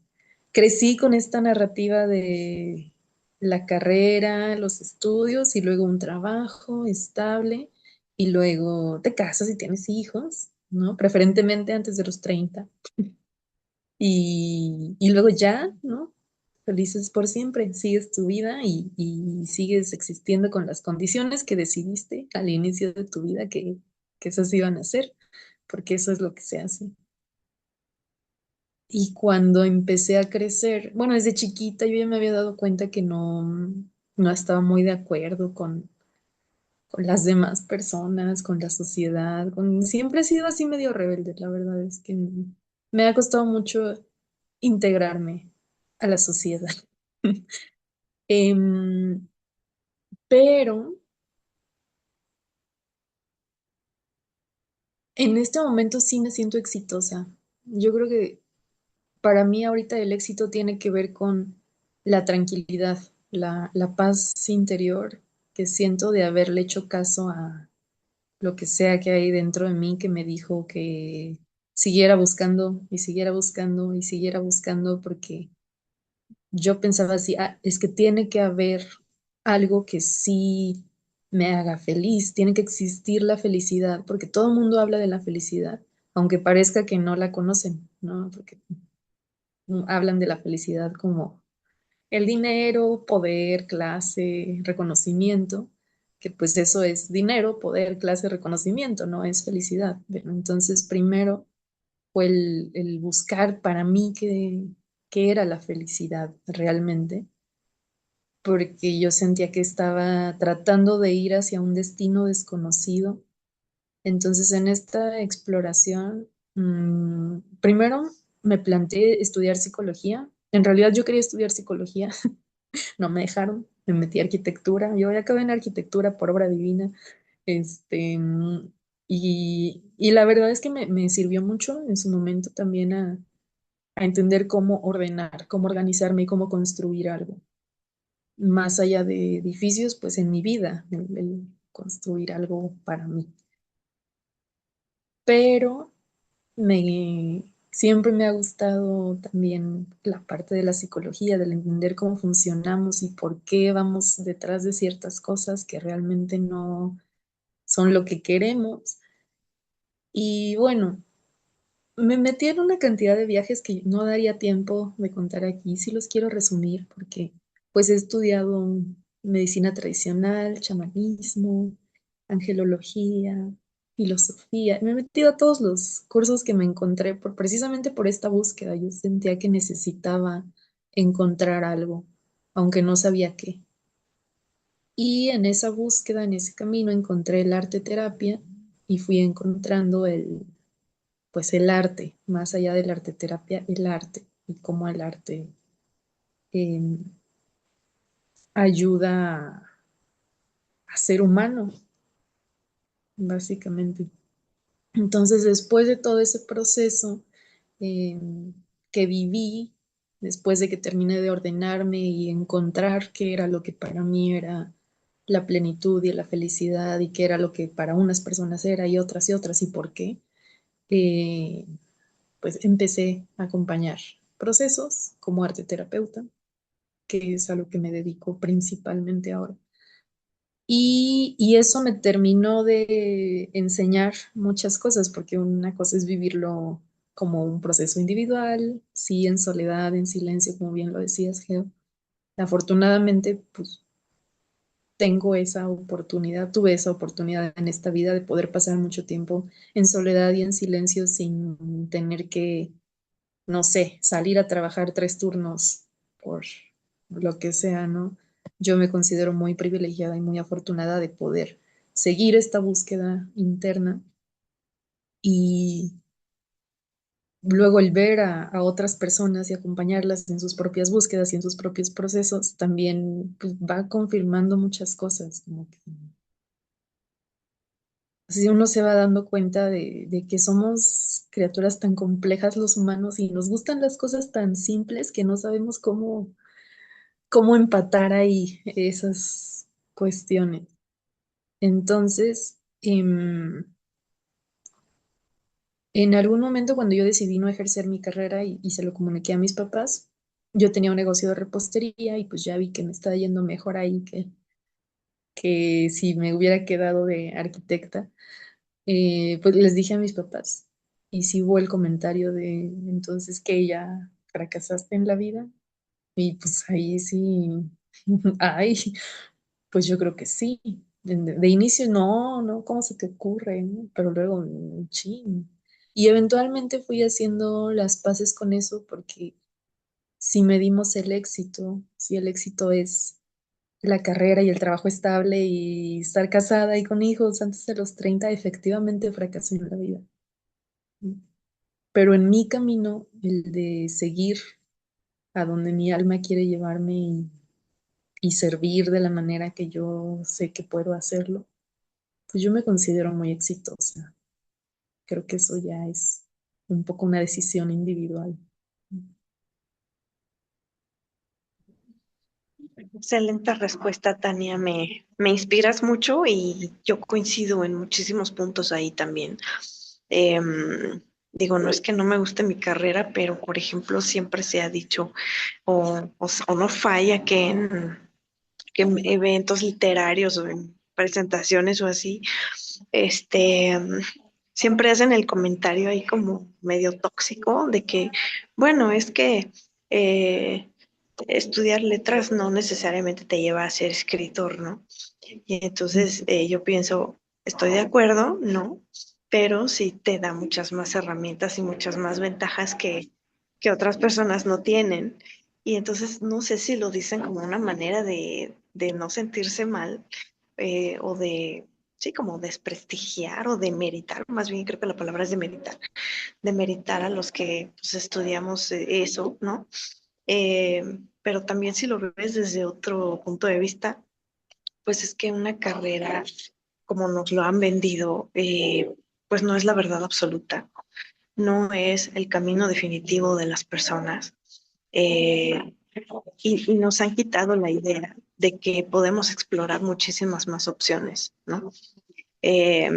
crecí con esta narrativa de la carrera, los estudios y luego un trabajo estable y luego te casas y tienes hijos, ¿no? Preferentemente antes de los 30 y luego ya, ¿no? Felices por siempre, sigues tu vida y sigues existiendo con las condiciones que decidiste al inicio de tu vida que esas iban a ser, porque eso es lo que se hace. Y cuando empecé a crecer, bueno, desde chiquita yo ya me había dado cuenta que no estaba muy de acuerdo con las demás personas, con la sociedad, siempre he sido así medio rebelde, la verdad es que me ha costado mucho integrarme a la sociedad. Em, pero en este momento sí me siento exitosa. Yo creo que para mí ahorita el éxito tiene que ver con la tranquilidad, la paz interior que siento de haberle hecho caso a lo que sea que hay dentro de mí que me dijo que siguiera buscando y siguiera buscando y siguiera buscando porque yo pensaba así, es que tiene que haber algo que sí me haga feliz, tiene que existir la felicidad, porque todo el mundo habla de la felicidad, aunque parezca que no la conocen, ¿no? Porque hablan de la felicidad como el dinero, poder, clase, reconocimiento, que pues eso es dinero, poder, clase, reconocimiento, no es felicidad. Pero entonces primero fue el buscar para mí qué era la felicidad realmente, porque yo sentía que estaba tratando de ir hacia un destino desconocido. Entonces, en esta exploración, primero me planteé estudiar psicología. En realidad yo quería estudiar psicología, no me dejaron, me metí a arquitectura. Yo ya acabé en arquitectura por obra divina. Este, y la verdad es que me sirvió mucho en su momento también a entender cómo ordenar, cómo organizarme y cómo construir algo más allá de edificios, pues en mi vida, el construir algo para mí. Pero siempre me ha gustado también la parte de la psicología, del entender cómo funcionamos y por qué vamos detrás de ciertas cosas que realmente no son lo que queremos. Y bueno, me metí en una cantidad de viajes que no daría tiempo de contar aquí, sí los quiero resumir porque pues he estudiado medicina tradicional, chamanismo, angelología, filosofía, me he metido a todos los cursos que me encontré precisamente por esta búsqueda. Yo sentía que necesitaba encontrar algo, aunque no sabía qué. Y en esa búsqueda, en ese camino, encontré el arte terapia y fui encontrando pues el arte, más allá de la arteterapia, el arte y cómo el arte eh, ayuda a ser humano, básicamente. Entonces, después de todo ese proceso eh, que viví, después de que terminé de ordenarme y encontrar qué era lo que para mí era la plenitud y la felicidad y qué era lo que para unas personas era y otras y por qué, eh, pues empecé a acompañar procesos como arte terapeuta, que es a lo que me dedico principalmente ahora. Y eso me terminó de enseñar muchas cosas, porque una cosa es vivirlo como un proceso individual, sí, en soledad, en silencio, como bien lo decías, Geo. Afortunadamente, pues tengo esa oportunidad, tuve esa oportunidad en esta vida de poder pasar mucho tiempo en soledad y en silencio sin tener que, no sé, salir a trabajar 3 turnos por lo que sea, ¿no? Yo me considero muy privilegiada y muy afortunada de poder seguir esta búsqueda interna y luego el ver a otras personas y acompañarlas en sus propias búsquedas y en sus propios procesos también pues, va confirmando muchas cosas, como que así uno se va dando cuenta de que somos criaturas tan complejas los humanos y nos gustan las cosas tan simples que no sabemos cómo empatar ahí esas cuestiones. Entonces, en algún momento cuando yo decidí no ejercer mi carrera y se lo comuniqué a mis papás, yo tenía un negocio de repostería y pues ya vi que me estaba yendo mejor ahí que si me hubiera quedado de arquitecta. Pues les dije a mis papás y sí hubo el comentario de entonces que ya fracasaste en la vida y pues ahí sí, ay, pues yo creo que sí. De inicio no, no, ¿cómo se te ocurre? ¿No? Pero luego, sí. Y eventualmente fui haciendo las paces con eso porque si medimos el éxito, si el éxito es la carrera y el trabajo estable y estar casada y con hijos antes de los 30 efectivamente fracasé en la vida. Pero en mi camino, el de seguir a donde mi alma quiere llevarme y servir de la manera que yo sé que puedo hacerlo, pues yo me considero muy exitosa. Creo que eso ya es un poco una decisión individual. Excelente respuesta, Tania. Me inspiras mucho y yo coincido en muchísimos puntos ahí también. Em, Digo, no es que no me guste mi carrera, pero por ejemplo, siempre se ha dicho, o no falla que en eventos literarios o en presentaciones o así, este, siempre hacen el comentario ahí como medio tóxico de que, bueno, es que estudiar letras no necesariamente te lleva a ser escritor, ¿no? Y entonces yo pienso, estoy de acuerdo, ¿no? Pero sí te da muchas más herramientas y muchas más ventajas que otras personas no tienen. Y entonces no sé si lo dicen como una manera de no sentirse mal o de, sí, como desprestigiar o demeritar, más bien creo que la palabra es demeritar a los que pues, estudiamos eso, ¿no? Pero también si lo ves desde otro punto de vista, pues es que una carrera, como nos lo han vendido, pues no es la verdad absoluta, no es el camino definitivo de las personas. Eh, y nos han quitado la idea de que podemos explorar muchísimas más opciones, ¿no? Eh,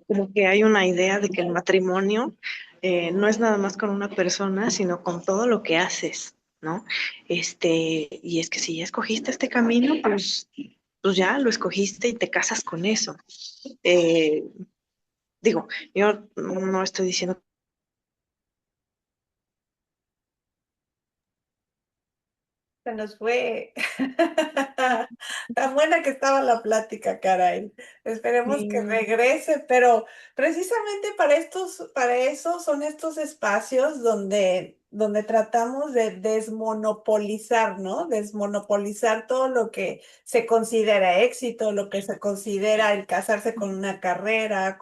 Como que hay una idea de que el matrimonio no es nada más con una persona, sino con todo lo que haces, ¿no? Y es que si ya escogiste este camino, pues ya lo escogiste y te casas con eso. Eh, Digo, yo no estoy diciendo. Se nos fue. Tan buena que estaba la plática, caray. Esperemos que Sí, regrese, pero precisamente para eso son estos espacios donde tratamos de desmonopolizar, ¿no? Desmonopolizar todo lo que se considera éxito, lo que se considera el casarse con una carrera,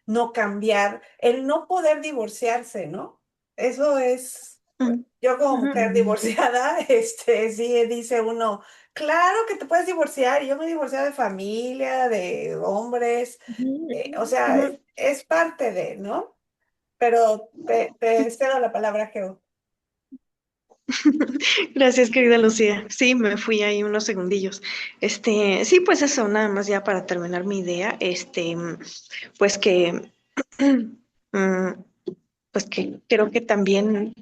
no cambiar, el no poder divorciarse, ¿no? Eso es, Ujú, yo como ujú, mujer divorciada, sí dice uno, claro que te puedes divorciar, yo me he divorciado de familia, de hombres, ujú, o sea, ujú. es parte de, ¿no? Pero te cedo la palabra, Geo. Gracias, querida Lucía. Sí, me fui ahí unos segundillos. Sí, pues eso, nada más ya para terminar mi idea, pues que, mm, pues que creo que también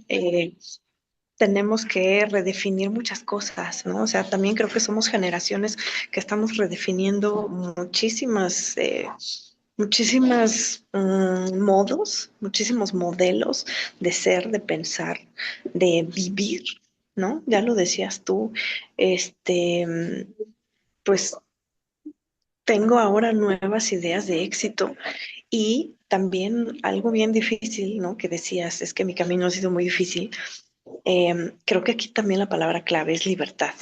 tenemos que redefinir muchas cosas, ¿no? O sea, también creo que somos generaciones que estamos redefiniendo muchísimas modos, muchísimos modelos de ser, de pensar, de vivir, ¿no? Ya lo decías tú, este, pues tengo ahora nuevas ideas de éxito y también algo bien difícil, ¿no? Que decías, es que mi camino ha sido muy difícil. Creo que aquí también la palabra clave es libertad,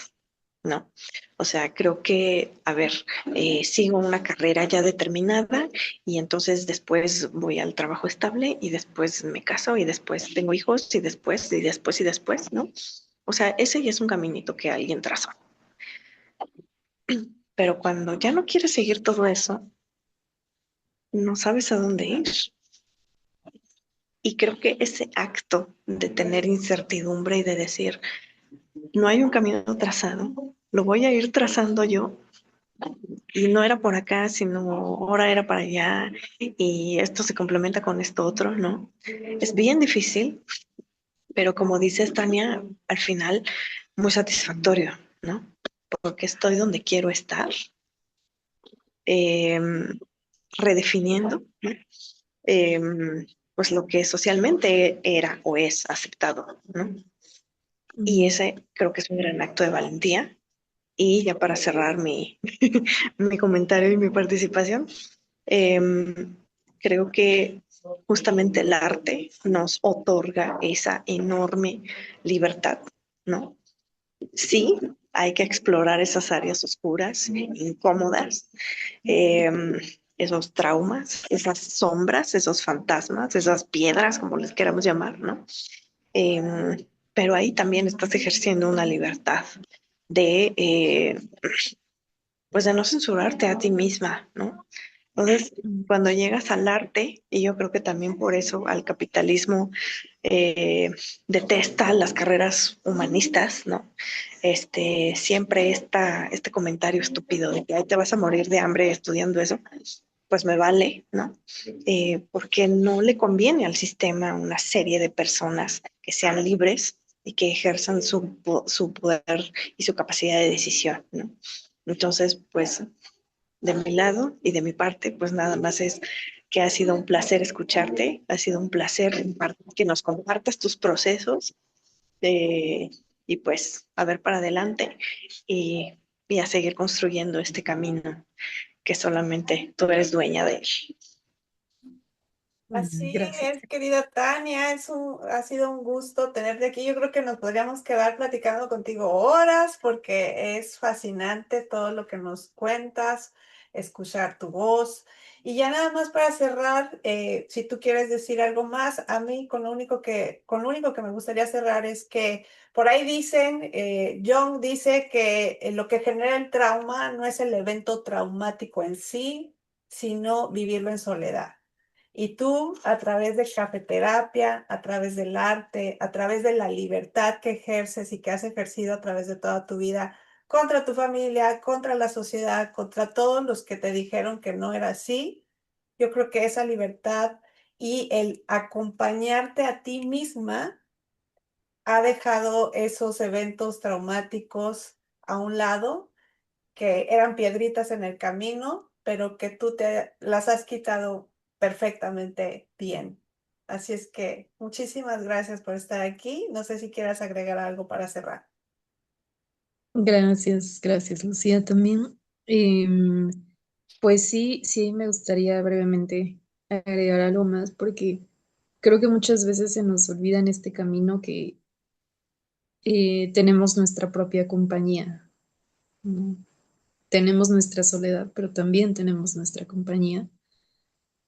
¿no? O sea, creo que, a ver, sigo una carrera ya determinada y entonces después voy al trabajo estable y después me caso y después tengo hijos y después, ¿no? O sea, ese ya es un caminito que alguien trazó. Pero cuando ya no quieres seguir todo eso, no sabes a dónde ir. Y creo que ese acto de tener incertidumbre y de decir, no hay un camino trazado, lo voy a ir trazando yo y no era por acá, sino ahora era para allá y esto se complementa con esto otro, ¿no? Es bien difícil, pero como dices, Tania, al final muy satisfactorio, ¿no? Porque estoy donde quiero estar, eh, redefiniendo, ¿no? Eh, pues lo que socialmente era o es aceptado, ¿no? Y Mm. ese creo que es un gran acto de valentía. Y ya para cerrar mi comentario y mi participación, Em, creo que justamente el arte nos otorga esa enorme libertad, ¿no? Sí, hay que explorar esas áreas oscuras, incómodas, esos traumas, esas sombras, esos fantasmas, esas piedras, como les queramos llamar, ¿no? Em, pero ahí también estás ejerciendo una libertad de, pues de no censurarte a ti misma, ¿no? Entonces, Mm. cuando llegas al arte, y yo creo que también por eso al capitalismo eh, detesta las carreras humanistas, ¿no? Siempre este comentario estúpido de que ahí te vas a morir de hambre estudiando eso, pues me vale, ¿no? Porque no le conviene al sistema una serie de personas que sean libres y que ejerzan su poder y su capacidad de decisión, ¿no? Entonces, pues de mi lado y de mi parte, pues nada más es que ha sido un placer escucharte, ha sido un placer que nos compartas tus procesos eh, y pues a ver para adelante y, y a seguir construyendo este camino que solamente tú eres dueña de él. Así Gracias. es, querida Tania, ha sido un gusto tenerte aquí. Yo creo que nos podríamos quedar platicando contigo horas porque es fascinante todo lo que nos cuentas, escuchar tu voz. Y ya nada más para cerrar, si tú quieres decir algo más, a mí con lo único que me gustaría cerrar es que por ahí dicen, Jung dice que lo que genera el trauma no es el evento traumático en sí, sino vivirlo en soledad. Y tú, a través de cafeterapia, a través del arte, a través de la libertad que ejerces y que has ejercido a través de toda tu vida, contra tu familia, contra la sociedad, contra todos los que te dijeron que no era así, yo creo que esa libertad y el acompañarte a ti misma ha dejado esos eventos traumáticos a un lado que eran piedritas en el camino, pero que tú te las has quitado perfectamente bien. Así es que muchísimas gracias por estar aquí. No sé si quieras agregar algo para cerrar. Gracias, gracias, Lucía, también. Em, pues sí, sí, me gustaría brevemente agregar algo más porque creo que muchas veces se nos olvida en este camino que tenemos nuestra propia compañía, ¿no? Tenemos nuestra soledad, pero también tenemos nuestra compañía.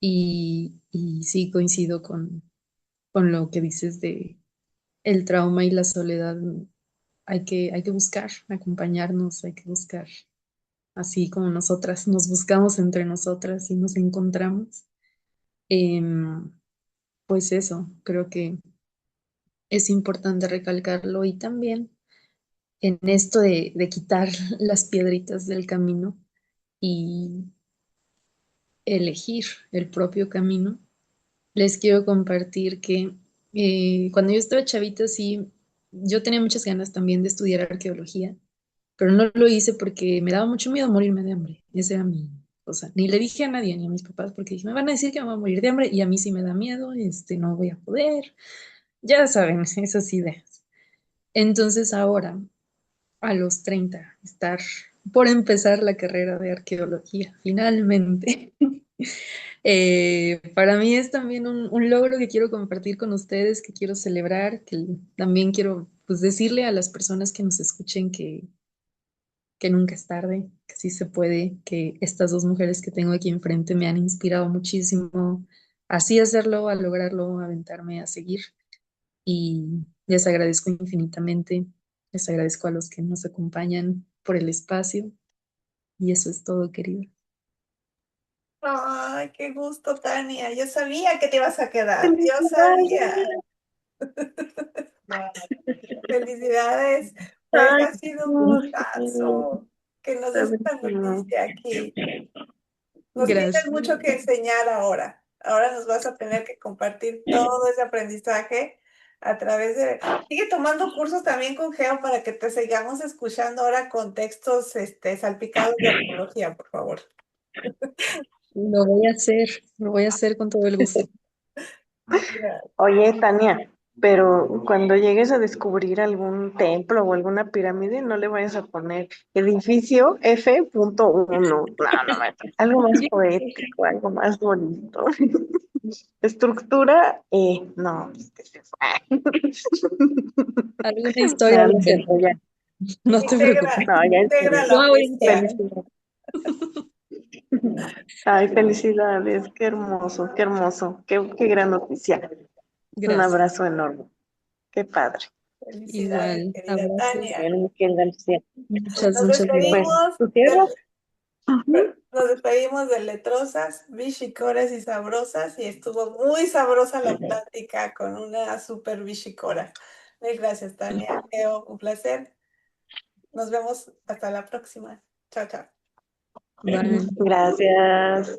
Y sí coincido con lo que dices de el trauma y la soledad. Hay que buscar acompañarnos, hay que buscar, así como nosotras nos buscamos entre nosotras y nos encontramos. Em, pues eso, creo que es importante recalcarlo y también en esto de quitar las piedritas del camino y elegir el propio camino. Les quiero compartir que cuando yo estaba chavita, sí, yo tenía muchas ganas también de estudiar arqueología, pero no lo hice porque me daba mucho miedo morirme de hambre. Esa era mi cosa. Ni le dije a nadie, ni a mis papás, porque dije, me van a decir que me voy a morir de hambre y a mí sí me da miedo, no voy a poder. Ya saben, esas ideas. Entonces ahora, a los 30 estar por empezar la carrera de arqueología, finalmente. Para mí es también un logro que quiero compartir con ustedes, que quiero celebrar, que también quiero pues, decirle a las personas que nos escuchen que nunca es tarde, que sí se puede, que estas dos mujeres que tengo aquí enfrente me han inspirado muchísimo así hacerlo, a lograrlo, a aventarme, a seguir. Y les agradezco infinitamente, les agradezco a los que nos acompañan por el espacio y eso es todo, querido. Ay, qué gusto, Tania. Yo sabía que te ibas a quedar. Yo sabía. Felicidades. Felicidades. Pues Ay, ha sido un no, gustazo que nos des esta padrísimo. noticia aquí. Nos tienes Gracias. mucho que enseñar ahora. Ahora nos vas a tener que compartir todo ese aprendizaje a través de... Sigue tomando cursos también con Geo para que te sigamos escuchando ahora con textos salpicados de arqueología, por favor. Lo voy a hacer con todo el gusto. Gracias. Oye, Tania, pero cuando llegues a descubrir algún templo o alguna pirámide, no le vayas a poner edificio F.1. No, no, algo más poético, algo más bonito. Estructura, no, Alguna historia no, la no es cierto, ya. inventaré, no te preocupes. Integra, No, ya en serio. integra Yo la me voy a encargar. poesía. Felicidades. Ay, felicidades, qué hermoso, qué gran noticia. Un Gracias. abrazo enorme, qué padre. Felicidades, Igual, querida abrazos. Tania. Bien, qué gran noticia. Muchas, Nos muchas Pues, gracias. despedimos ¿tú de, cierras? Ujú. nos despedimos de letrosas, bichicoras y sabrosas, y estuvo muy sabrosa la plática con una super bichicora. Mil gracias, Tania. Leo, un placer. Nos vemos hasta la próxima. Chao, chao. Bye. Gracias.